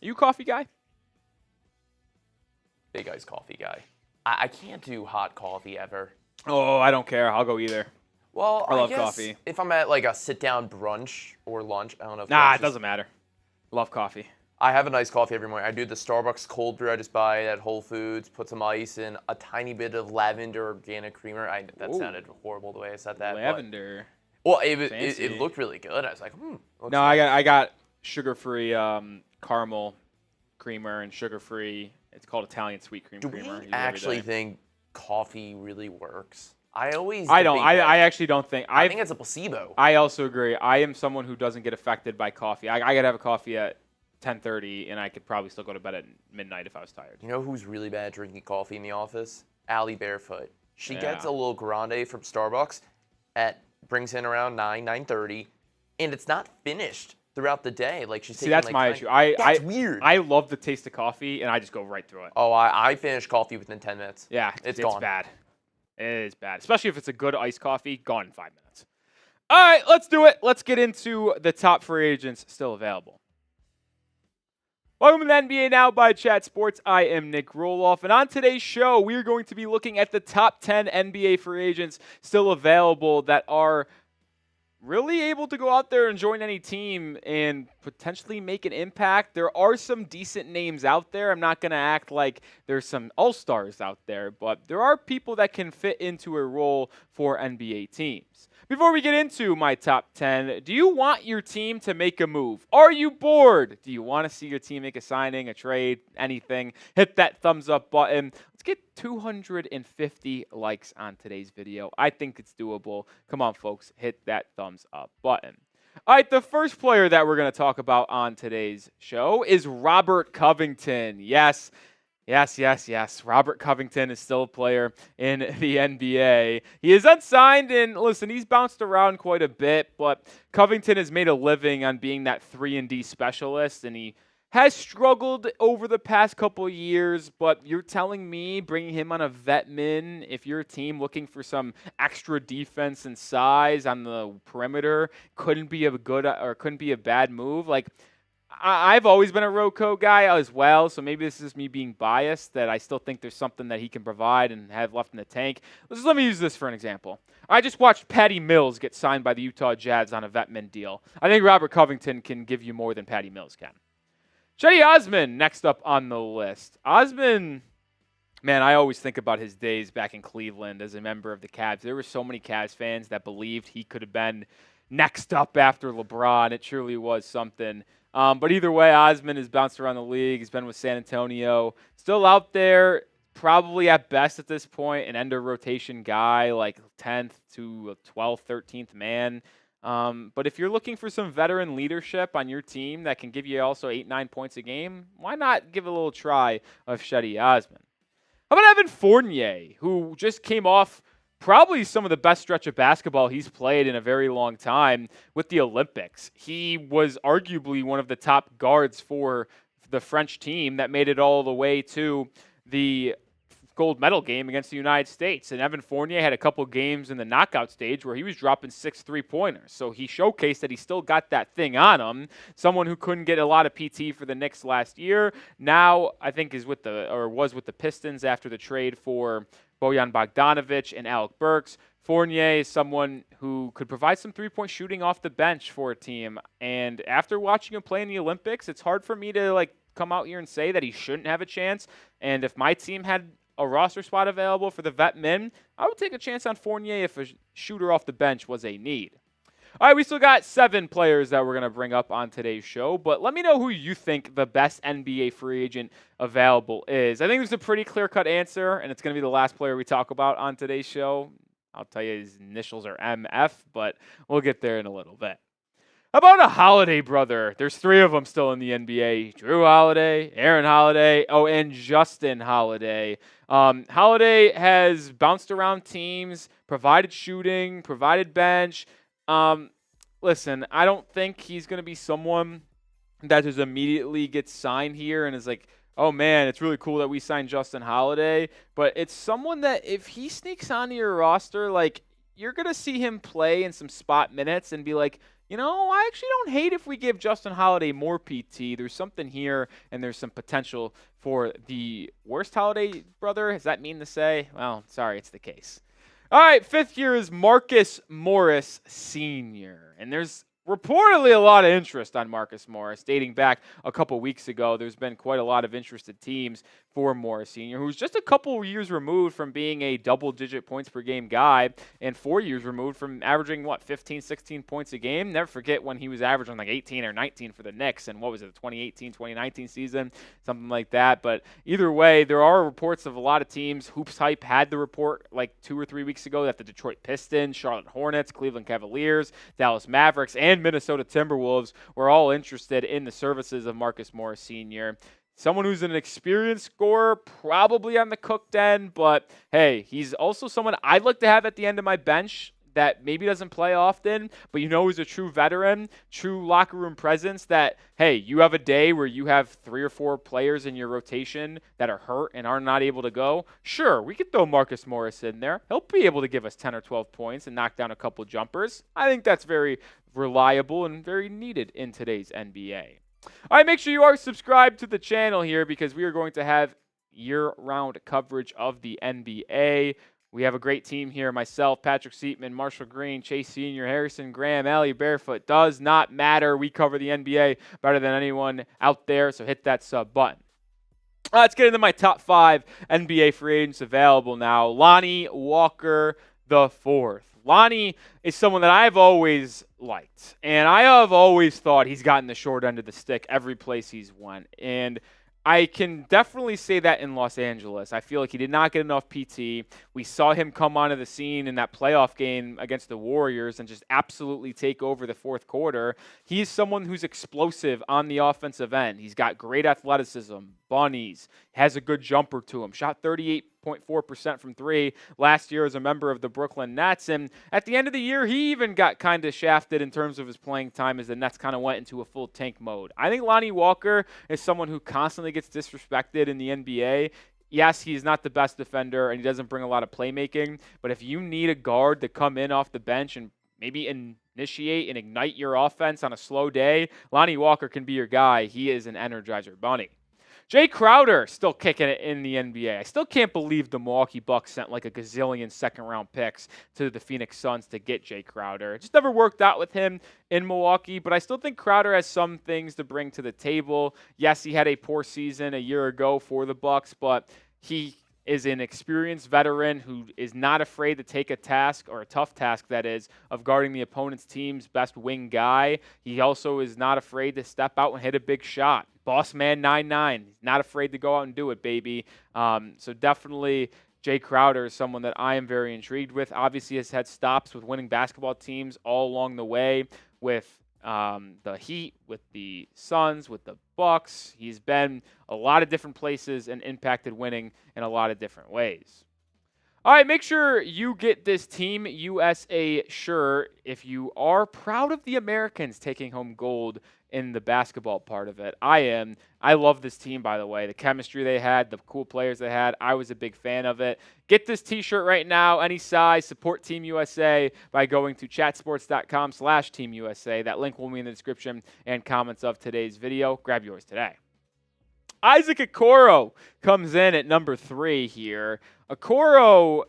You a coffee guy? Big iced coffee guy. I can't do hot coffee ever. Oh, I don't care. I'll go either. Well, I love guess coffee. If I'm at like a sit-down brunch or lunch, I don't know. Nah, it doesn't matter. Love coffee. I have a nice coffee every morning. I do the Starbucks cold brew. I just buy it at Whole Foods, put some ice in, a tiny bit of lavender organic creamer. That sounded horrible the way I said that. Lavender. Well, it looked really good. I was like, No, nice. I got sugar-free caramel creamer and sugar-free. It's called Italian sweet cream creamer. Do we actually think coffee really works? I don't. I actually don't think. I think it's a placebo. I also agree. I am someone who doesn't get affected by coffee. I got to have a coffee at 10:30, and I could probably still go to bed at midnight if I was tired. You know who's really bad at drinking coffee in the office? Allie Barefoot. She gets a little grande from Starbucks, brings in around 9:30, and it's not finished throughout the day. Like she's taking that's like my 9, issue. That's weird. I love the taste of coffee, and I just go right through it. Oh, I finish coffee within 10 minutes. Yeah, it's gone. Bad. It is bad, especially if it's a good iced coffee. Gone in 5 minutes. All right, let's do it. Let's get into the top free agents still available. Welcome to the NBA Now by Chat Sports. I am Nic Rohloff, and on today's show, we are going to be looking at the top 10 NBA free agents still available that are really able to go out there and join any team and potentially make an impact. There are some decent names out there. I'm not going to act like there's some all-stars out there, but there are people that can fit into a role for NBA teams. Before we get into my top 10, do you want your team to make a move? Are you bored? Do you want to see your team make a signing, a trade, anything? Hit that thumbs up button. Let's get 250 likes on today's video. I think it's doable. Come on, folks. Hit that thumbs up button. All right, the first player that we're going to talk about on today's show is Robert Covington. Yes. Robert Covington is still a player in the NBA. He is unsigned, and listen, he's bounced around quite a bit, but Covington has made a living on being that 3-and-D specialist, and he has struggled over the past couple of years, but you're telling me bringing him on a vet min, if you're a team looking for some extra defense and size on the perimeter, couldn't be a bad move? Like, I've always been a Rocco guy as well, so maybe this is me being biased that I still think there's something that he can provide and have left in the tank. Let me use this for an example. I just watched Patty Mills get signed by the Utah Jazz on a vetmin deal. I think Robert Covington can give you more than Patty Mills can. Cedi Osman, next up on the list. Osman, man, I always think about his days back in Cleveland as a member of the Cavs. There were so many Cavs fans that believed he could have been next up after LeBron. It truly was something. But either way, Osman has bounced around the league. He's been with San Antonio. Still out there, probably at best at this point, an end-of-rotation guy, like 10th to 12th, 13th man. But if you're looking for some veteran leadership on your team that can give you also 8-9 points a game, why not give a little try of Cedi Osman? How about Evan Fournier, who just came off probably some of the best stretch of basketball he's played in a very long time with the Olympics. He was arguably one of the top guards for the French team that made it all the way to the gold medal game against the United States. And Evan Fournier had a couple games in the knockout stage where he was dropping 6 3-pointers. So he showcased that he still got that thing on him. Someone who couldn't get a lot of PT for the Knicks last year. Now I think was with the Pistons after the trade for Bojan Bogdanovic and Alec Burks. Fournier is someone who could provide some three-point shooting off the bench for a team. And after watching him play in the Olympics, it's hard for me to come out here and say that he shouldn't have a chance. And if my team had a roster spot available for the vet men, I would take a chance on Fournier if a shooter off the bench was a need. All right, we still got 7 players that we're going to bring up on today's show, but let me know who you think the best NBA free agent available is. I think there's a pretty clear-cut answer, and it's going to be the last player we talk about on today's show. I'll tell you his initials are MF, but we'll get there in a little bit. How about a Holiday brother? There's 3 of them still in the NBA. Drew Holiday, Aaron Holiday, and Justin Holiday. Holiday has bounced around teams, provided shooting, provided bench. Listen, I don't think he's going to be someone that just immediately gets signed here and is like, oh man, it's really cool that we signed Justin Holiday. But it's someone that if he sneaks onto your roster, like, you're going to see him play in some spot minutes and be like, I actually don't hate if we give Justin Holiday more PT. There's something here, and there's some potential for the worst Holiday brother. Does that mean to say? Well, sorry, it's the case. All right, 5th year is Marcus Morris Sr., and there's reportedly a lot of interest on Marcus Morris. Dating back a couple weeks ago, there's been quite a lot of interested teams for Morris Sr., who's just a couple years removed from being a double-digit points per game guy and 4 years removed from averaging, 15, 16 points a game. Never forget when he was averaging like 18 or 19 for the Knicks, and what was it, the 2018, 2019 season, something like that. But either way, there are reports of a lot of teams. Hoops Hype had the report like 2 or 3 weeks ago that the Detroit Pistons, Charlotte Hornets, Cleveland Cavaliers, Dallas Mavericks, and Minnesota Timberwolves were all interested in the services of Marcus Morris Sr., someone who's an experienced scorer, probably on the cooked end, but hey, he's also someone I'd like to have at the end of my bench that maybe doesn't play often, but is a true veteran, true locker room presence that, hey, you have a day where you have 3 or 4 players in your rotation that are hurt and are not able to go. Sure, we could throw Marcus Morris in there. He'll be able to give us 10 or 12 points and knock down a couple jumpers. I think that's very reliable and very needed in today's NBA. All right, make sure you are subscribed to the channel here because we are going to have year-round coverage of the NBA. We have a great team here. Myself, Patrick Seatman, Marshall Green, Chase Sr., Harrison Graham, Allie Barefoot. Does not matter. We cover the NBA better than anyone out there, so hit that sub button. Let's get into my top 5 NBA free agents available now. Lonnie Walker the 4th. Lonnie is someone that I've always liked, and I have always thought he's gotten the short end of the stick every place he's went, and I can definitely say that in Los Angeles. I feel like he did not get enough PT. We saw him come onto the scene in that playoff game against the Warriors and just absolutely take over the 4th quarter. He's someone who's explosive on the offensive end. He's got great athleticism, bunnies, has a good jumper to him, shot 38.4% from 3 last year as a member of the Brooklyn Nets. And at the end of the year, he even got kind of shafted in terms of his playing time as the Nets kind of went into a full tank mode. I think Lonnie Walker is someone who constantly gets disrespected in the NBA. Yes, he's not the best defender and he doesn't bring a lot of playmaking, but if you need a guard to come in off the bench and maybe initiate and ignite your offense on a slow day, Lonnie Walker can be your guy. He is an energizer bunny. Jay Crowder still kicking it in the NBA. I still can't believe the Milwaukee Bucks sent like a gazillion second-round picks to the Phoenix Suns to get Jay Crowder. It just never worked out with him in Milwaukee, but I still think Crowder has some things to bring to the table. Yes, he had a poor season a year ago for the Bucks, but he is an experienced veteran who is not afraid to take a task, or a tough task that is, of guarding the opponent's team's best wing guy. He also is not afraid to step out and hit a big shot. Boss man 9'9". He's not afraid to go out and do it, baby. So definitely Jay Crowder is someone that I am very intrigued with. Obviously has had stops with winning basketball teams all along the way with the Heat, with the Suns, with the Bucks. He's been a lot of different places and impacted winning in a lot of different ways. All right, make sure you get this Team USA shirt if you are proud of the Americans taking home gold in the basketball part of it. I am. I love this team, by the way. The chemistry they had, the cool players they had, I was a big fan of it. Get this t-shirt right now, any size. Support Team USA by going to chatsports.com/Team USA. That link will be in the description and comments of today's video. Grab yours today. Isaac Okoro comes in at number 3 here. Okoro,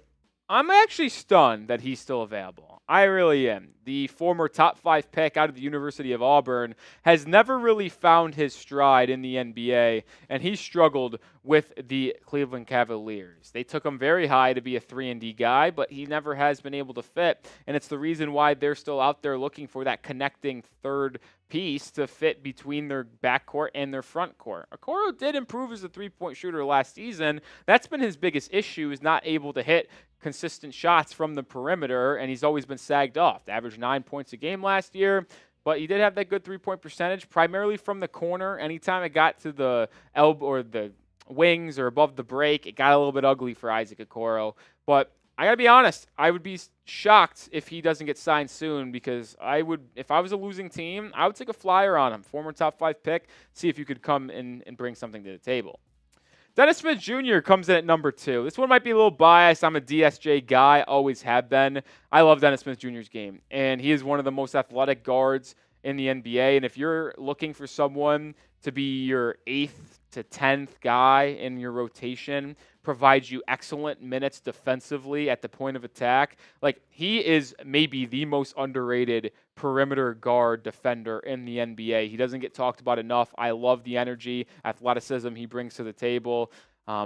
I'm actually stunned that he's still available. I really am. The former top 5 pick out of the University of Auburn has never really found his stride in the NBA, and he struggled with the Cleveland Cavaliers. They took him very high to be a 3-and-D guy, but he never has been able to fit, and it's the reason why they're still out there looking for that connecting third piece to fit between their backcourt and their front court. Okoro did improve as a three-point shooter last season. That's been his biggest issue, is not able to hit consistent shots from the perimeter, and he's always been sagged off. They averaged 9 points a game last year, but he did have that good three-point percentage, primarily from the corner. Anytime it got to the elbow or the wings or above the break, it got a little bit ugly for Isaac Okoro. But I got to be honest, I would be shocked if he doesn't get signed soon, because if I was a losing team, I would take a flyer on him. Former top 5 pick, see if you could come in and bring something to the table. Dennis Smith Jr. comes in at number 2. This one might be a little biased. I'm a DSJ guy, always have been. I love Dennis Smith Jr.'s game, and he is one of the most athletic guards in the NBA. And if you're looking for someone to be your 8th to 10th guy in your rotation, provides you excellent minutes defensively at the point of attack, like, he is maybe the most underrated perimeter guard defender in the NBA. He doesn't get talked about enough. I love the energy, athleticism he brings to the table.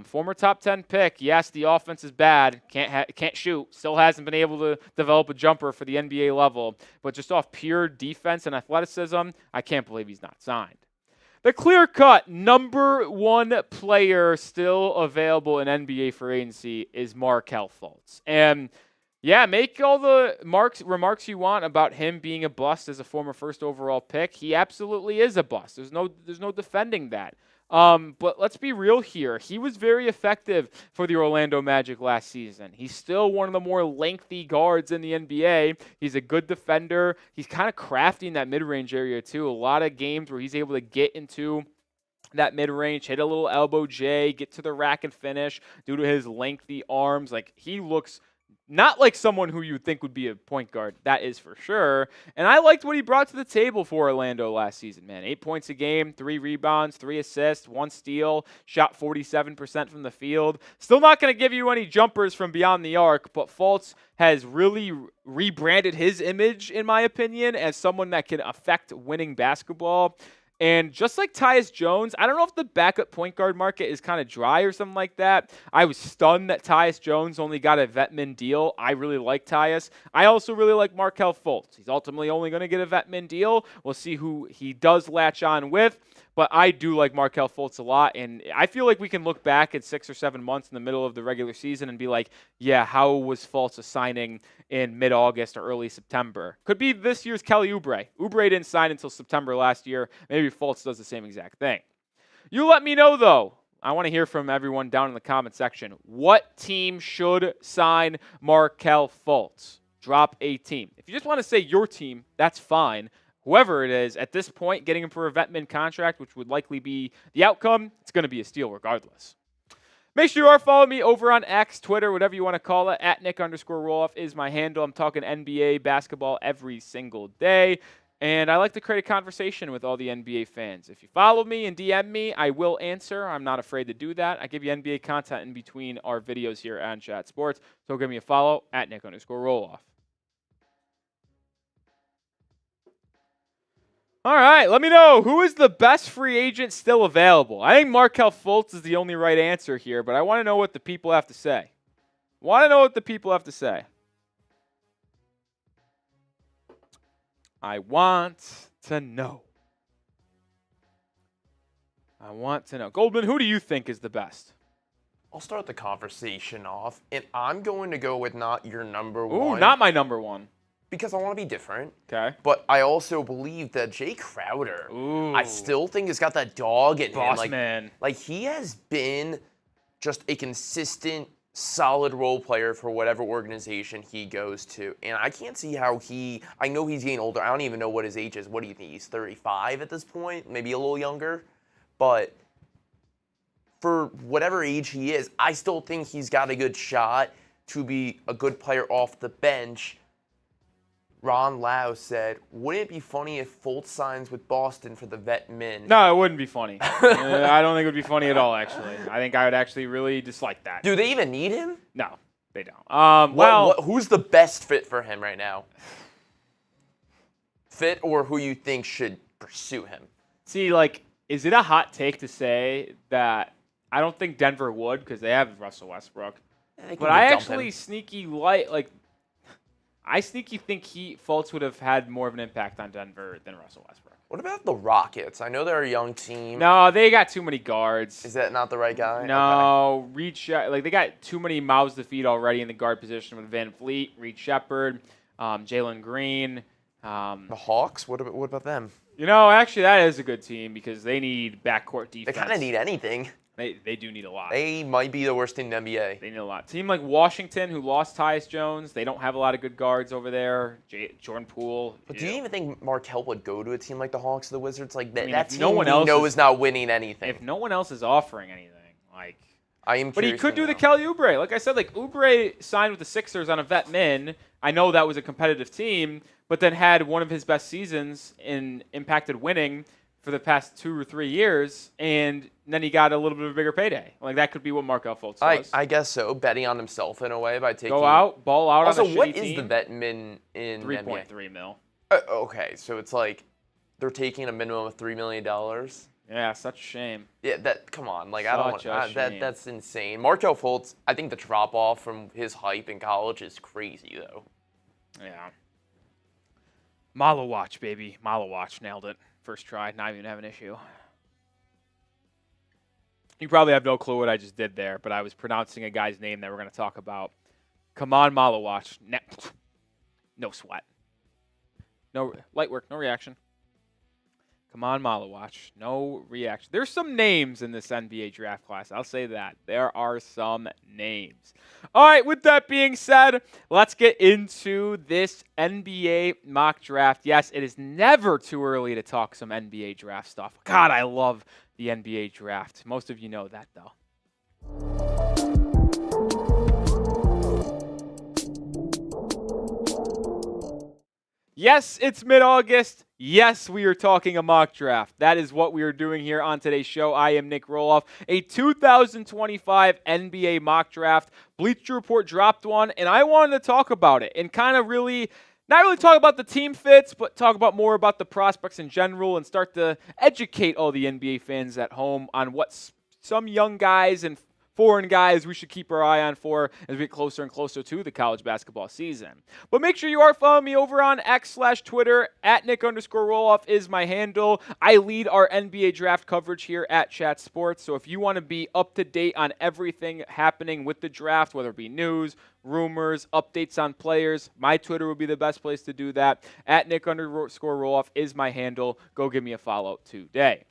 Former top 10 pick. Yes, the offense is bad. Can't shoot. Still hasn't been able to develop a jumper for the NBA level. But just off pure defense and athleticism, I can't believe he's not signed. The clear-cut number 1 player still available in NBA free agency is Markelle Fultz. And yeah, make all the remarks you want about him being a bust as a former first overall pick. He absolutely is a bust. There's no defending that. But let's be real here. He was very effective for the Orlando Magic last season. He's still one of the more lengthy guards in the NBA. He's a good defender. He's kind of crafty in that mid-range area too. A lot of games where he's able to get into that mid-range, hit a little elbow J, get to the rack and finish due to his lengthy arms. Like, he looks not like someone who you would think would be a point guard. That is for sure. And I liked what he brought to the table for Orlando last season, man. 8 points a game, 3 rebounds, 3 assists, 1 steal, shot 47% from the field. Still not going to give you any jumpers from beyond the arc, but Fultz has really rebranded his image, in my opinion, as someone that can affect winning basketball. And just like Tyus Jones, I don't know if the backup point guard market is kind of dry or something like that. I was stunned that Tyus Jones only got a vet min deal. I really like Tyus. I also really like Markelle Fultz. He's ultimately only going to get a vet min deal. We'll see who he does latch on with. But I do like Markelle Fultz a lot, and I feel like we can look back at 6 or 7 months in the middle of the regular season and be like, yeah, how was Fultz a signing in mid-August or early September? Could be this year's Kelly Oubre. Oubre didn't sign until September last year. Maybe Fultz does the same exact thing. You let me know, though. I want to hear from everyone down in the comment section. What team should sign Markelle Fultz? Drop a team. If you just want to say your team, that's fine. Whoever it is, at this point, getting him for a vet min contract, which would likely be the outcome, it's going to be a steal regardless. Make sure you are following me over on X, Twitter, whatever you want to call it. At Nic_Rohloff is my handle. I'm talking NBA basketball every single day. And I like to create a conversation with all the NBA fans. If you follow me and DM me, I will answer. I'm not afraid to do that. I give you NBA content in between our videos here on Chat Sports. So give me a follow at Nic_Rohloff. All right, let me know, who is the best free agent still available? I think Markelle Fultz is the only right answer here, but I want to know what the people have to say. I want to know. Goldman, who do you think is the best? I'll start the conversation off, and I'm going to go with not your number one. Ooh, not my number one. Because I want to be different. Okay. But I also believe that Jay Crowder, I still think has got that dog in him. Boss man. Like, he has been just a consistent, solid role player for whatever organization he goes to. And I can't see how I know he's getting older. I don't even know what his age is. What do you think? He's 35 at this point? Maybe a little younger? But for whatever age he is, I still think he's got a good shot to be a good player off the bench. Ron Lau said, wouldn't it be funny if Fultz signs with Boston for the vet min? No, it wouldn't be funny. I don't think it would be funny at all, actually. I think I would actually really dislike that. Do they even need him? No, they don't. Who's the best fit for him right now? Fit or who you think should pursue him? See, like, is it a hot take to say that I don't think Denver would because they have Russell Westbrook? But I actually I sneaky think Fultz would have had more of an impact on Denver than Russell Westbrook. What about the Rockets? I know they're a young team. No, they got too many guards. Is that not the right guy? No, okay. They got too many mouths to feed already in the guard position with Van Fleet, Reed Shepherd, Jalen Green. The Hawks? What about them? Actually, that is a good team because they need backcourt defense. They kind of need anything. They do need a lot. They might be the worst team in the NBA. They need a lot. Team like Washington, who lost Tyus Jones, they don't have a lot of good guards over there. Jordan Poole. But do you even think Markelle would go to a team like the Hawks or the Wizards? Like that team no one else is not winning anything. If no one else is offering anything, like. I am. But he could do the Kelly Oubre. Like I said, Oubre signed with the Sixers on a vet min. I know that was a competitive team, but then had one of his best seasons in impacted winning for the past 2 or 3 years, and then he got a little bit of a bigger payday. Like, that could be what Markelle Fultz does. I guess so, betting on himself in a way by taking... Go out, ball out also, on a shitty team. Also, what is the vet min in 3.3 mil. Okay, so it's like they're taking a minimum of $3 million? Yeah, such a shame. Yeah, come on. Like, that's insane. Markelle Fultz, I think the drop-off from his hype in college is crazy, though. Yeah. Malo watch, baby. Malo watch. Nailed it. First try, not even have an issue. You probably have no clue what I just did there, but I was pronouncing a guy's name that we're going to talk about. Come on, Malawatch. No sweat. No light work, no reaction. Come on, Malawatch. No reaction. There's some names in this NBA draft class. I'll say that. There are some names. All right, with that being said, let's get into this NBA mock draft. Yes, it is never too early to talk some NBA draft stuff. God, I love the NBA draft. Most of you know that, though. Yes, it's mid-August. Yes, we are talking a mock draft. That is what we are doing here on today's show. I am Nic Rohloff. A 2025 NBA mock draft. Bleacher Report dropped one, and I wanted to talk about it and kind of really, not really talk about the team fits, but talk about more about the prospects in general and start to educate all the NBA fans at home on what some young guys and foreign guys we should keep our eye on for as we get closer and closer to the college basketball season. But make sure you are following me over on X/Twitter. At Nic_Rohloff is my handle. I lead our NBA draft coverage here at Chat Sports. So if you want to be up to date on everything happening with the draft, whether it be news, rumors, updates on players, my Twitter would be the best place to do that. At Nic_Rohloff is my handle. Go give me a follow today.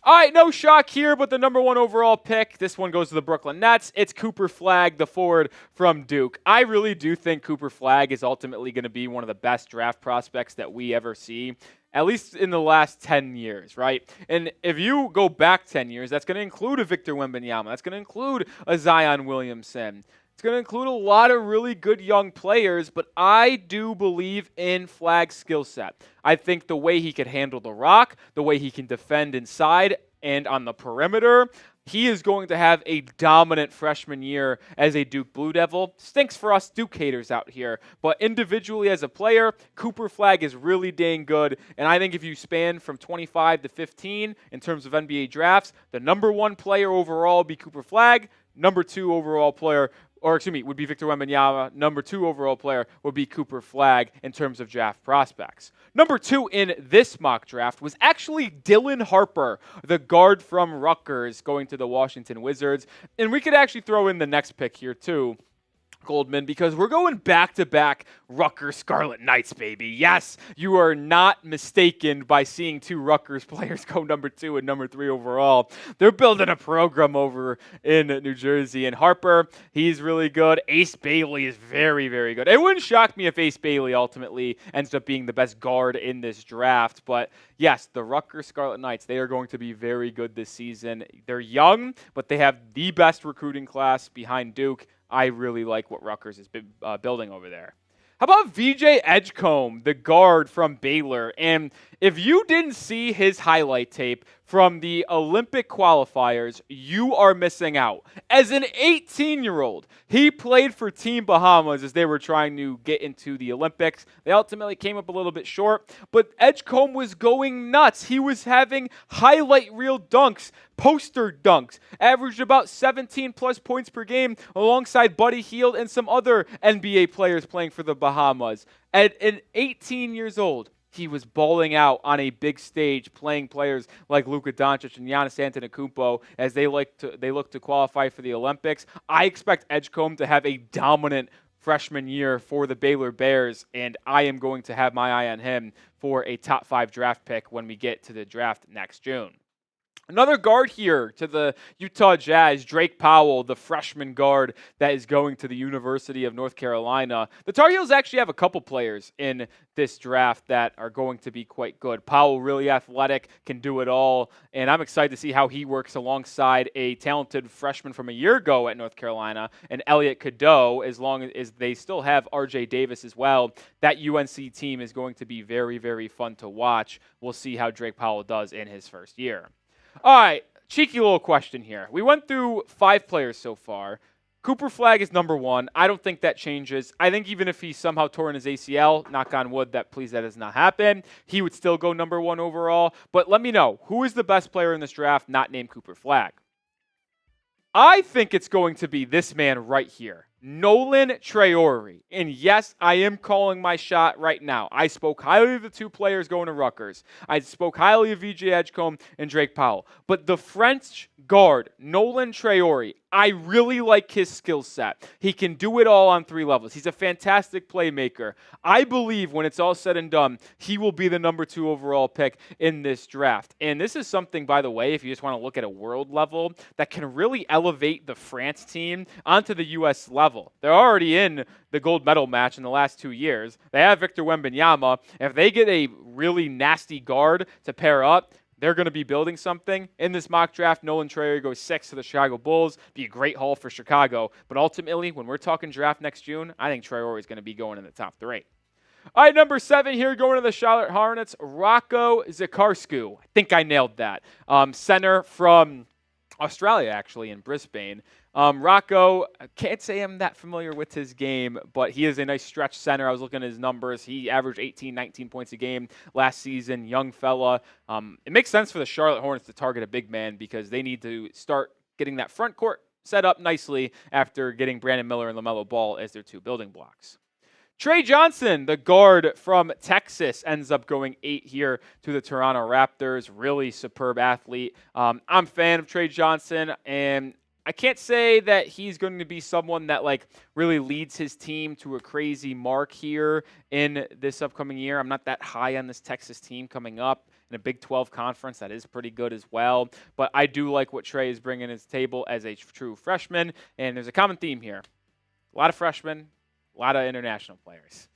All right, no shock here, but the number 1 overall pick, this one goes to the Brooklyn Nets. It's Cooper Flagg, the forward from Duke. I really do think Cooper Flagg is ultimately going to be one of the best draft prospects that we ever see, at least in the last 10 years, right? And if you go back 10 years, that's going to include a Victor Wembanyama. That's going to include a Zion Williamson. It's going to include a lot of really good young players, but I do believe in Flagg's skill set. I think the way he can handle the rock, the way he can defend inside and on the perimeter, he is going to have a dominant freshman year as a Duke Blue Devil. Stinks for us Duke haters out here, but individually as a player, Cooper Flagg is really dang good, and I think if you span from 25 to 15 in terms of NBA drafts, the number 1 player overall would be Cooper Flagg, number 2 overall player would be Victor Wembanyama. Number 2 overall player would be Cooper Flagg in terms of draft prospects. Number 2 in this mock draft was actually Dylan Harper, the guard from Rutgers, going to the Washington Wizards. And we could actually throw in the next pick here too, Goldman, because we're going back-to-back Rutgers Scarlet Knights, baby. Yes, you are not mistaken by seeing 2 Rutgers players go number 2 and number 3 overall. They're building a program over in New Jersey. And Harper, he's really good. Ace Bailey is very, very good. It wouldn't shock me if Ace Bailey ultimately ends up being the best guard in this draft. But yes, the Rutgers Scarlet Knights, they are going to be very good this season. They're young, but they have the best recruiting class behind Duke. I really like what Rutgers is building over there. How about VJ Edgecombe, the guard from Baylor? And if you didn't see his highlight tape from the Olympic qualifiers, you are missing out. As an 18-year-old, he played for Team Bahamas as they were trying to get into the Olympics. They ultimately came up a little bit short, but Edgecombe was going nuts. He was having highlight reel dunks, poster dunks, averaged about 17-plus points per game alongside Buddy Hield and some other NBA players playing for the Bahamas. At 18 years old, he was balling out on a big stage, playing players like Luka Doncic and Giannis Antetokounmpo as they look to qualify for the Olympics. I expect Edgecombe to have a dominant freshman year for the Baylor Bears, and I am going to have my eye on him for a top 5 draft pick when we get to the draft next June. Another guard here to the Utah Jazz, Drake Powell, the freshman guard that is going to the University of North Carolina. The Tar Heels actually have a couple players in this draft that are going to be quite good. Powell, really athletic, can do it all, and I'm excited to see how he works alongside a talented freshman from a year ago at North Carolina, and Elliot Cadeau, as long as they still have R.J. Davis as well. That UNC team is going to be very, very fun to watch. We'll see how Drake Powell does in his first year. All right, cheeky little question here. We went through 5 players so far. Cooper Flagg is number 1. I don't think that changes. I think even if he somehow tore in his ACL, knock on wood, that does not happen, he would still go number 1 overall. But let me know, who is the best player in this draft not named Cooper Flagg? I think it's going to be this man right here, Nolan Traore. And yes, I am calling my shot right now. I spoke highly of the 2 players going to Rutgers. I spoke highly of VJ Edgecombe and Drake Powell. But the French guard, Nolan Traore, I really like his skill set. He can do it all on 3 levels. He's a fantastic playmaker. I believe when it's all said and done, he will be the number 2 overall pick in this draft. And this is something, by the way, if you just want to look at a world level, that can really elevate the France team onto the U.S. level. They're already in the gold medal match in the last 2 years. They have Victor Wembanyama. If they get a really nasty guard to pair up, they're going to be building something. In this mock draft, Nolan Traore goes 6 to the Chicago Bulls. Be a great haul for Chicago. But ultimately, when we're talking draft next June, I think Traore is going to be going in the top 3. All right, number 7 here, going to the Charlotte Hornets, Rocco Zikarsku. I think I nailed that. Center from Australia, actually, in Brisbane. Rocco, I can't say I'm that familiar with his game, but he is a nice stretch center. I was looking at his numbers. He averaged 18, 19 points a game last season, young fella. It makes sense for the Charlotte Hornets to target a big man because they need to start getting that front court set up nicely after getting Brandon Miller and LaMelo Ball as their 2 building blocks. Trey Johnson, the guard from Texas, ends up going 8 here to the Toronto Raptors. Really superb athlete. I'm a fan of Trey Johnson, and I can't say that he's going to be someone that really leads his team to a crazy mark here in this upcoming year. I'm not that high on this Texas team coming up in a Big 12 conference. That is pretty good as well. But I do like what Trey is bringing to his table as a true freshman. And there's a common theme here. A lot of freshmen, a lot of international players.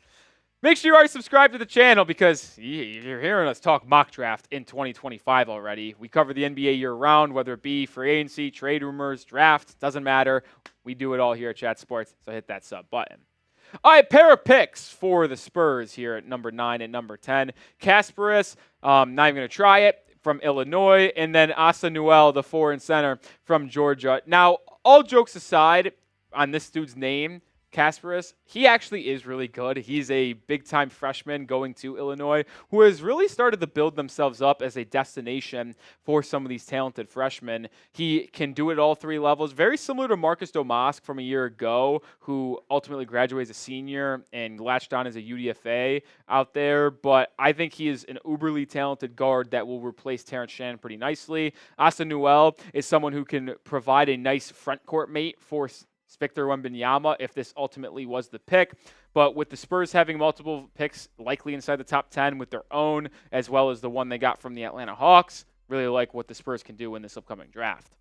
Make sure you are subscribed to the channel because you're hearing us talk mock draft in 2025 already. We cover the NBA year-round, whether it be free agency, trade rumors, draft, doesn't matter. We do it all here at Chat Sports, so hit that sub button. All right, pair of picks for the Spurs here at number 9 and number 10. Kasparis, not even going to try it, from Illinois, and then Asa Newell, the 4 and center from Georgia. Now, all jokes aside on this dude's name, Kasparis, he actually is really good. He's a big-time freshman going to Illinois who has really started to build themselves up as a destination for some of these talented freshmen. He can do it all 3 levels, very similar to Marcus Domask from a year ago, who ultimately graduated as a senior and latched on as a UDFA out there. But I think he is an uberly talented guard that will replace Terrence Shannon pretty nicely. Asa Newell is someone who can provide a nice front court mate for Victor Wembanyama if this ultimately was the pick. But with the Spurs having multiple picks likely inside the top 10 with their own, as well as the one they got from the Atlanta Hawks, really like what the Spurs can do in this upcoming draft.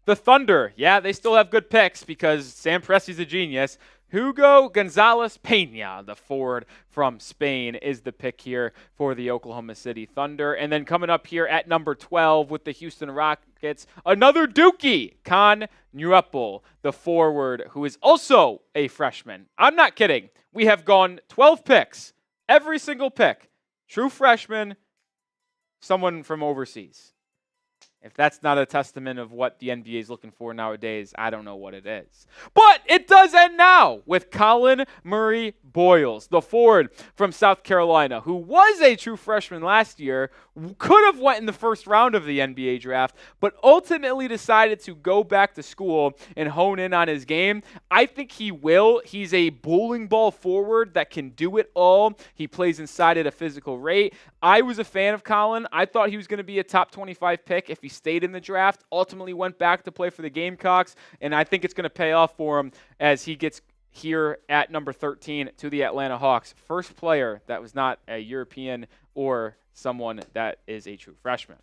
The Thunder, yeah, they still have good picks because Sam Presti's a genius. Hugo Gonzalez Peña, the forward from Spain, is the pick here for the Oklahoma City Thunder. And then coming up here at number 12 with the Houston Rockets, another Dookie, Con Newepel, the forward, who is also a freshman. I'm not kidding. We have gone 12 picks, every single pick. True freshman, someone from overseas. If that's not a testament of what the NBA is looking for nowadays, I don't know what it is. But it does end now with Colin Murray Boyles, the forward from South Carolina, who was a true freshman last year, could have went in the first round of the NBA draft, but ultimately decided to go back to school and hone in on his game. I think he will. He's a bowling ball forward that can do it all. He plays inside at a physical rate. I was a fan of Colin. I thought he was going to be a top 25 pick if he stayed in the draft. Ultimately went back to play for the Gamecocks, and I think it's going to pay off for him as he gets here at number 13 to the Atlanta Hawks. First player that was not a European or someone that is a true freshman.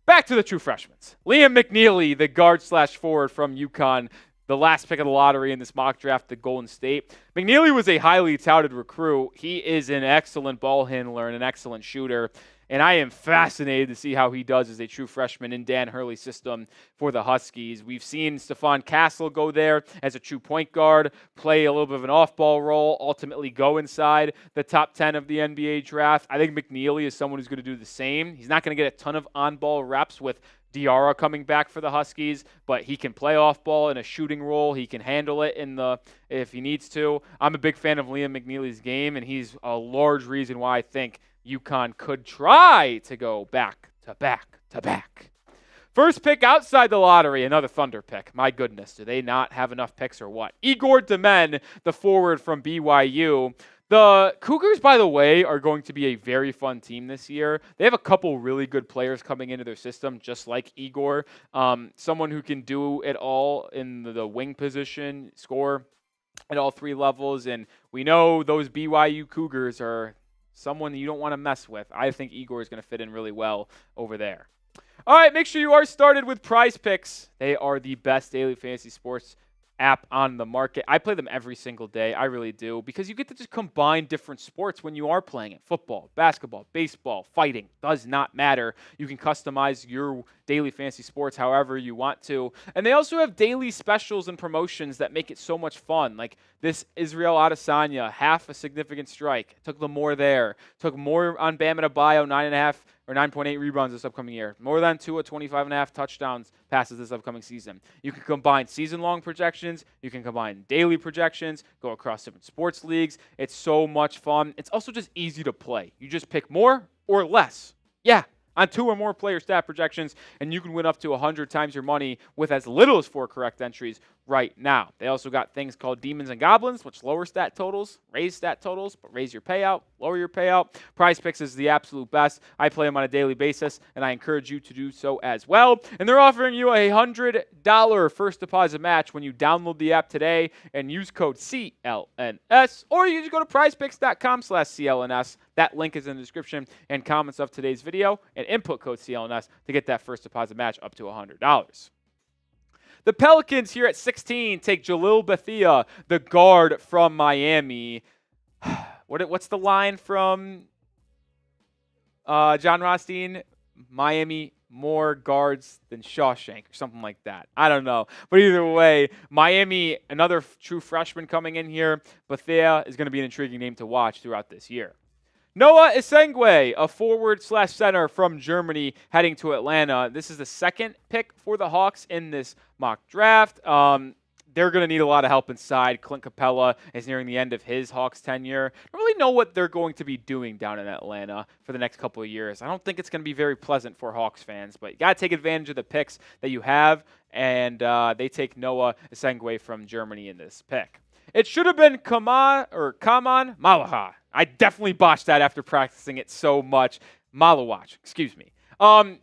Back to the true freshmen. Liam McNeely, the guard/forward from UConn, the last pick of the lottery in this mock draft to Golden State. McNeely was a highly touted recruit. He is an excellent ball handler and an excellent shooter. And I am fascinated to see how he does as a true freshman in Dan Hurley's system for the Huskies. We've seen Stephon Castle go there as a true point guard, play a little bit of an off-ball role, ultimately go inside the top 10 of the NBA draft. I think McNeely is someone who's going to do the same. He's not going to get a ton of on-ball reps with Diarra coming back for the Huskies, but he can play off-ball in a shooting role. He can handle it if he needs to. I'm a big fan of Liam McNeely's game, and he's a large reason why I think UConn could try to go back to back to back. First pick outside the lottery, another Thunder pick. My goodness, do they not have enough picks or what? Igor Demen, the forward from BYU. The Cougars, by the way, are going to be a very fun team this year. They have a couple really good players coming into their system, just like Igor. Someone who can do it all in the wing position, score at all three levels. And we know those BYU Cougars are someone you don't want to mess with. I think Igor is going to fit in really well over there. All right, make sure you are started with PrizePicks. They are the best daily fantasy sports app on the market. I play them every single day. I really do, because you get to just combine different sports when you are playing it. Football, basketball, baseball, fighting, does not matter. You can customize your daily fantasy sports however you want to. And they also have daily specials and promotions that make it so much fun. Like this Israel Adesanya, half a significant strike. Took the more there. Took more on Bam Adebayo, 9.5 or 9.8 rebounds this upcoming year. More than 2 at 25.5 touchdowns passes this upcoming season. You can combine season-long projections. You can combine daily projections, go across different sports leagues. It's so much fun. It's also just easy to play. You just pick more or less. Yeah, on 2 or more player stat projections, and you can win up to 100 times your money with as little as 4 correct entries right now. They also got things called Demons and Goblins, which lower stat totals, raise stat totals, but raise your payout, lower your payout. PrizePicks is the absolute best. I play them on a daily basis, and I encourage you to do so as well. And they're offering you a $100 first deposit match when you download the app today and use code CLNS, or you just go to prizepicks.com/CLNS. That link is in the description and comments of today's video, and input code CLNS to get that first deposit match up to $100. The Pelicans here at 16 take Jalil Bethia, the guard from Miami. What's the line from John Rothstein? Miami more guards than Shawshank or something like that. I don't know. But either way, Miami, another true freshman coming in here. Bethia is going to be an intriguing name to watch throughout this year. Noah Isengwe, a forward/center from Germany, heading to Atlanta. This is the second pick for the Hawks in this mock draft. They're going to need a lot of help inside. Clint Capella is nearing the end of his Hawks tenure. I don't really know what they're going to be doing down in Atlanta for the next couple of years. I don't think it's going to be very pleasant for Hawks fans, but you got to take advantage of the picks that you have, and they take Noah Isengwe from Germany in this pick. It should have been Kaman Malaha. I definitely botched that after practicing it so much. Malawach, excuse me.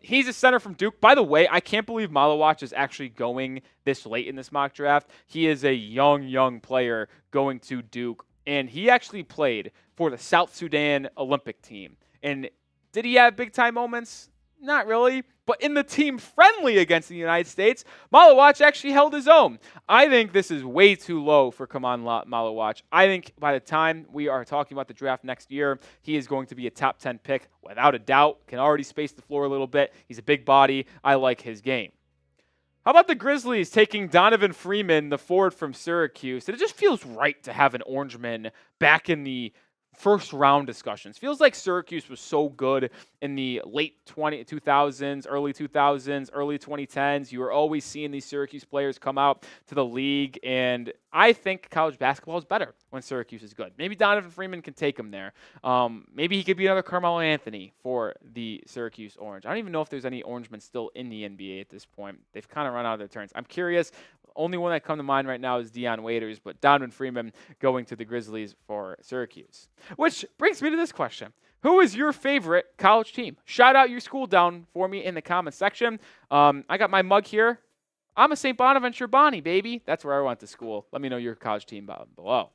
He's a center from Duke. By the way, I can't believe Malawach is actually going this late in this mock draft. He is a young player going to Duke, and he actually played for the South Sudan Olympic team. And did he have big-time moments? Not really. But in the team friendly against the United States, Malawach actually held his own. I think this is way too low for Kaman Malawach. I think by the time we are talking about the draft next year, he is going to be a top 10 pick without a doubt. Can already space the floor a little bit. He's a big body. I like his game. How about the Grizzlies taking Donovan Freeman, the forward from Syracuse? It just feels right to have an Orangeman back in the first round discussions. Feels like Syracuse was so good in the late 2000s, early 2000s, early 2010s. You were always seeing these Syracuse players come out to the league, and I think college basketball is better when Syracuse is good. Maybe Donovan Freeman can take him there. Maybe he could be another Carmelo Anthony for the Syracuse Orange. I don't even know if there's any Orangemen still in the NBA at this point. They've kind of run out of their turns. I'm curious. Only one that come to mind right now is Deion Waiters, but Donovan Freeman going to the Grizzlies for Syracuse. Which brings me to this question. Who is your favorite college team? Shout out your school down for me in the comment section. I got my mug here. I'm a St. Bonaventure Bonnie, baby. That's where I went to school. Let me know your college team below.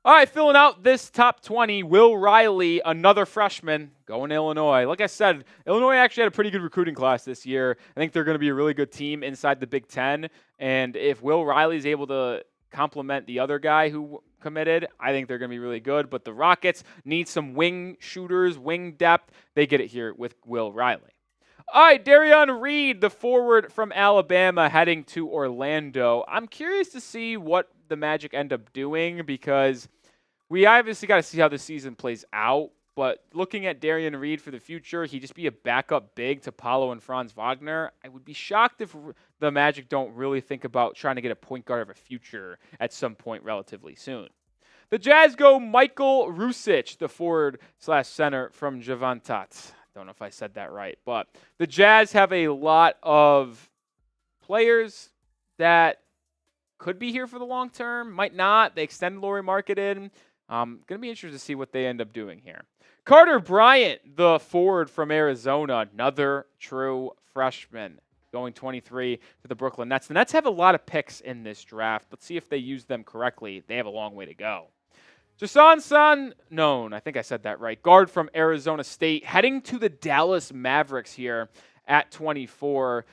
All right, filling out this top 20, Will Riley, another freshman, going to Illinois. Like I said, Illinois actually had a pretty good recruiting class this year. I think they're going to be a really good team inside the Big Ten. And if Will Riley is able to complement the other guy who committed, I think they're going to be really good. But the Rockets need some wing shooters, wing depth. They get it here with Will Riley. All right, Darian Reed, the forward from Alabama, heading to Orlando. I'm curious to see what the Magic end up doing because we obviously got to see how the season plays out. But looking at Darian Reed for the future, he'd just be a backup big to Paolo and Franz Wagner. I would be shocked if the Magic don't really think about trying to get a point guard of a future at some point relatively soon. The Jazz go Michael Rusic, the forward/center from Javantat. Don't know if I said that right, but the Jazz have a lot of players that could be here for the long term, might not. They extended Lauri Markkanen. Going to be interested to see what they end up doing here. Carter Bryant, the forward from Arizona, another true freshman, going 23 to the Brooklyn Nets. The Nets have a lot of picks in this draft. Let's see if they use them correctly. They have a long way to go. Jason Known, I think I said that right, guard from Arizona State, heading to the Dallas Mavericks here at 24.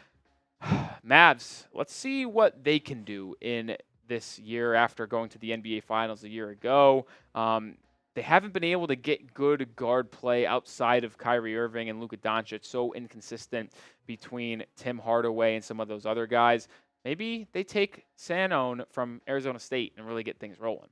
Mavs, let's see what they can do in this year after going to the NBA Finals a year ago. They haven't been able to get good guard play outside of Kyrie Irving and Luka Doncic, so inconsistent between Tim Hardaway and some of those other guys. Maybe they take Sanone from Arizona State and really get things rolling.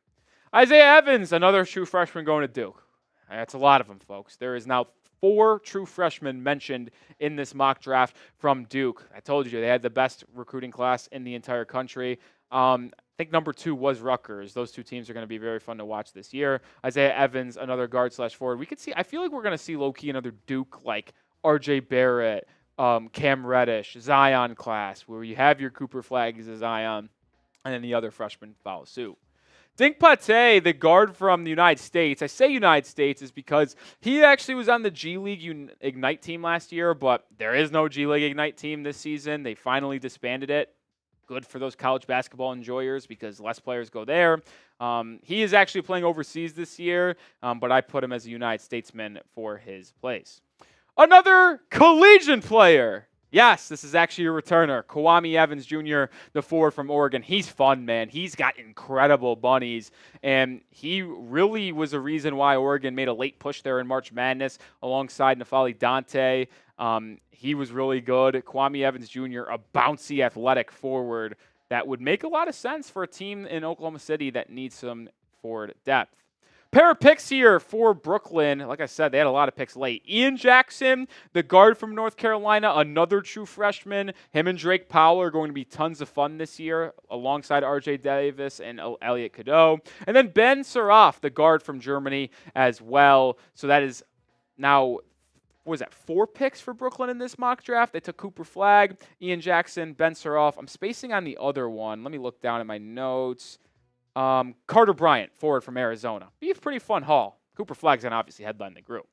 Isaiah Evans, another true freshman going to Duke. That's a lot of them, folks. There is now 4 true freshmen mentioned in this mock draft from Duke. I told you they had the best recruiting class in the entire country. I think number 2 was Rutgers. Those 2 teams are going to be very fun to watch this year. Isaiah Evans, another guard/forward. We could see. I feel like we're going to see low-key another Duke like R.J. Barrett, Cam Reddish, Zion class, where you have your Cooper Flags as Zion, and then the other freshmen follow suit. Dink Pate, the guard from the United States. I say United States is because he actually was on the G League Ignite team last year, but there is no G League Ignite team this season. They finally disbanded it. Good for those college basketball enjoyers because less players go there. He is actually playing overseas this year, but I put him as a United Statesman for his place. Another collegiate player. Yes, this is actually a returner. Kwame Evans Jr., the forward from Oregon. He's fun, man. He's got incredible bunnies, and he really was a reason why Oregon made a late push there in March Madness alongside N'Faly Dante. He was really good. Kwame Evans Jr., a bouncy, athletic forward that would make a lot of sense for a team in Oklahoma City that needs some forward depth. Pair of picks here for Brooklyn. Like I said, they had a lot of picks late. Ian Jackson, the guard from North Carolina, another true freshman. Him and Drake Powell are going to be tons of fun this year alongside R.J. Davis and Elliot Cadeau. And then Ben Suraf, the guard from Germany as well. So that is now, 4 picks for Brooklyn in this mock draft? They took Cooper Flagg, Ian Jackson, Ben Suraf. I'm spacing on the other one. Let me look down at my notes. Carter Bryant, forward from Arizona. Be a pretty fun haul. Cooper Flagg's going to obviously headline the group.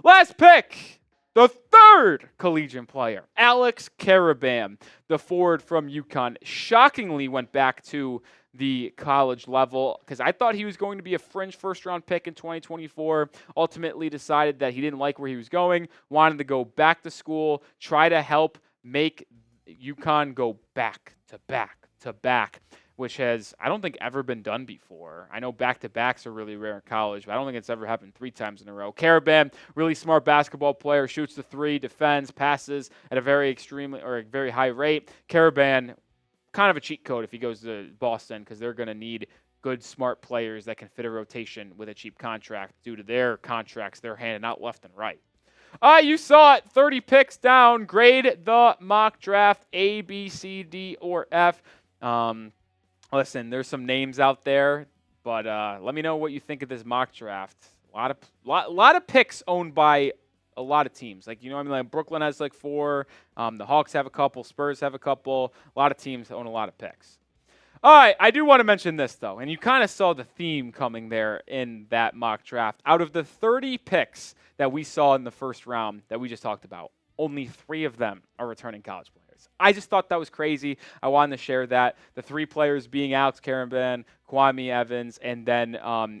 Last pick, the 3rd collegiate player, Alex Karabam, the forward from UConn. Shockingly went back to the college level because I thought he was going to be a fringe first-round pick in 2024. Ultimately decided that he didn't like where he was going, wanted to go back to school, try to help make UConn go back to back to back, which has, I don't think, ever been done before. I know back-to-backs are really rare in college, but I don't think it's ever happened 3 times in a row. Karabam, really smart basketball player, shoots the 3, defends, passes at a very high rate. Karabam, kind of a cheat code if he goes to Boston because they're going to need good, smart players that can fit a rotation with a cheap contract due to their contracts they're handing out left and right. You saw it, 30 picks down. Grade the mock draft A, B, C, D, or F. Listen, there's some names out there, but let me know what you think of this mock draft. A lot of picks owned by a lot of teams. Like, like Brooklyn has like 4. The Hawks have a couple. Spurs have a couple. A lot of teams own a lot of picks. All right, I do want to mention this, though, and you kind of saw the theme coming there in that mock draft. Out of the 30 picks that we saw in the first round that we just talked about, only 3 of them are returning college players. Pelicans. I just thought that was crazy. I wanted to share that. The 3 players being Alex Caravan, Kwame Evans, and then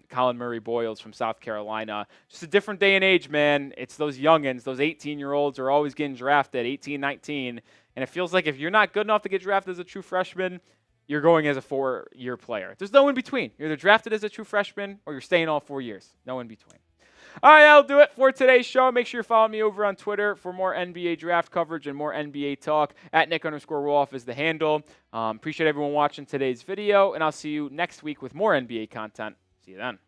Colin Murray-Boyles from South Carolina. Just a different day and age, man. It's those youngins, those 18-year-olds are always getting drafted, 18, 19. And it feels like if you're not good enough to get drafted as a true freshman, you're going as a 4-year player. There's no in between. You're either drafted as a true freshman or you're staying all 4 years. No in between. All right, that'll do it for today's show. Make sure you're following me over on Twitter for more NBA draft coverage and more NBA talk. At Nic_Rohloff is the handle. Appreciate everyone watching today's video, and I'll see you next week with more NBA content. See you then.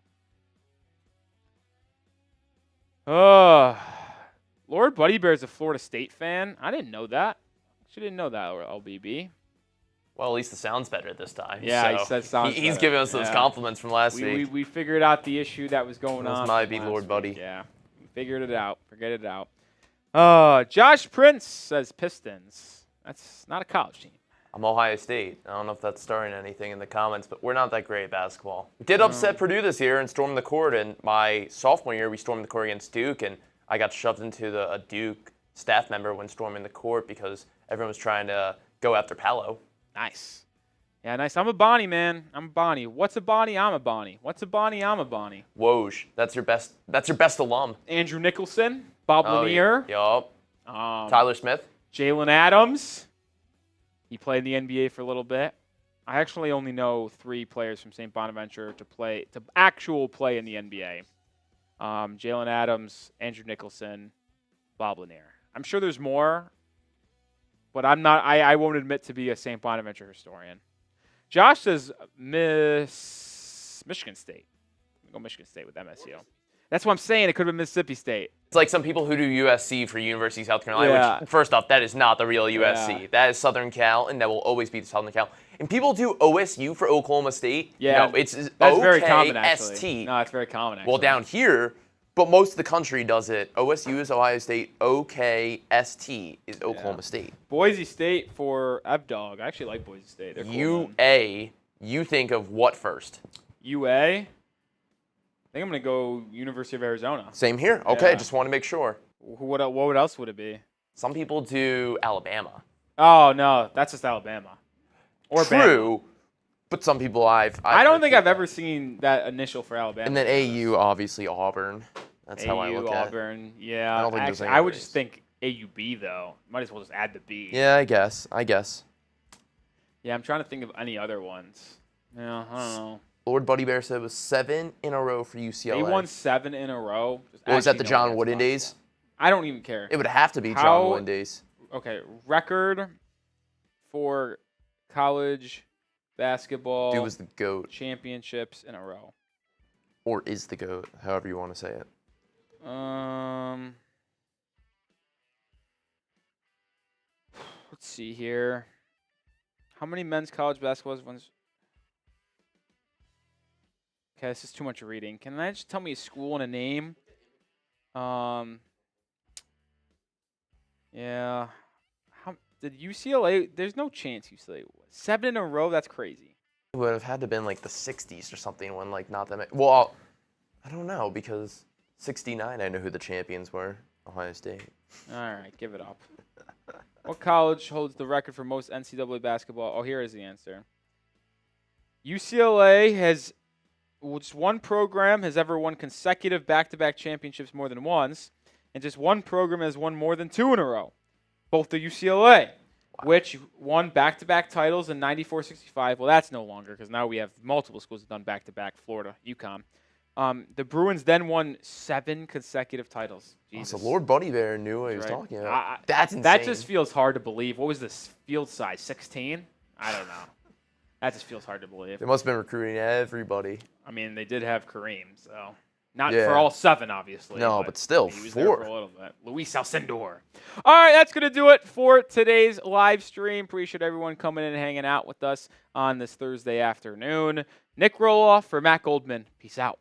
Lord Buddy Bear is a Florida State fan. I didn't know that. Actually didn't know that, LBB. Well, at least the sound's better this time. Yeah, so he said sounds he's better. giving us those compliments from last week. We figured out the issue that was going on. This might be Lord Buddy. Yeah, we figured it out. Forget it out. Josh Prince says Pistons. That's not a college team. I'm Ohio State. I don't know if that's starting anything in the comments, but we're not that great at basketball. We did upset Purdue this year and stormed the court. And my sophomore year, we stormed the court against Duke, and I got shoved into a Duke staff member when storming the court because everyone was trying to go after Paolo. Nice. Yeah, nice. I'm a Bonnie, man. I'm a Bonnie. What's a Bonnie? I'm a Bonnie. What's a Bonnie? I'm a Bonnie. Woj. That's your best alum. Andrew Nicholson, Bob Lanier. Yup. Tyler Smith. Jalen Adams. He played in the NBA for a little bit. I actually only know 3 players from St. Bonaventure to actual play in the NBA. Jalen Adams, Andrew Nicholson, Bob Lanier. I'm sure there's more, but I won't admit to be a St. Bonaventure historian. Josh says Michigan State. I'm going to go Michigan State with MSU. That's what I'm saying. It could have been Mississippi State. It's like some people who do USC for University of South Carolina, which, first off, that is not the real USC. Yeah. That is Southern Cal, and that will always be Southern Cal. And people do OSU for Oklahoma State. Yeah, no, it's that's very common, actually. OKST. No, it's very common, actually. Well, down here, but most of the country does it. OSU is Ohio State. OKST is Oklahoma State. Boise State for F-Dog. I actually like Boise State. They're cool, UA, you think of what first? UA? I think I'm going to go University of Arizona. Same here. Okay, just want to make sure. What else would it be? Some people do Alabama. Oh, no. That's just Alabama. Or True. Bama. But some people I don't think I've ever seen that initial for Alabama. And then AU, obviously Auburn. That's how I look at it. Auburn, yeah. I don't think there's any I would just think AUB, though. Might as well just add the B. Yeah, I guess. Yeah, I'm trying to think of any other ones. Yeah, I don't know. Lord Buddy Bear said it was 7 in a row for UCLA. They won 7 in a row. Was that the John Wooden days? I don't even care. It would have to be John Wooden days. Okay, record for college basketball. Dude was the GOAT. Championships in a row. Or is the GOAT, however you want to say it. Let's see here. How many men's college basketball ones? Okay, this is too much reading. Can I just tell me a school and a name? Yeah. Did UCLA? There's no chance UCLA was 7 in a row. That's crazy. It would have had to have been like the 60s or something when like not that many. Well, I don't know because 69 I know who the champions were. Ohio State. All right, give it up. What college holds the record for most NCAA basketball? Oh, here is the answer. UCLA has just one program has ever won consecutive back-to-back championships more than once, and just one program has won more than 2 in a row. Both the UCLA, which won back-to-back titles in 94-65. Well, that's no longer because now we have multiple schools that have done back-to-back, Florida, UConn. The Bruins then won 7 consecutive titles. Jesus. Oh, so Lord Buddy Bear knew what he was talking about. That's insane. That just feels hard to believe. What was this field size, 16? I don't know. That just feels hard to believe. They must have been recruiting everybody. I mean, they did have Kareem, so not for all 7, obviously. No, but still, he was 4. there for a little bit. Luis Alcindor. All right, that's going to do it for today's live stream. Appreciate everyone coming in and hanging out with us on this Thursday afternoon. Nic Rohloff for Matt Goldman. Peace out.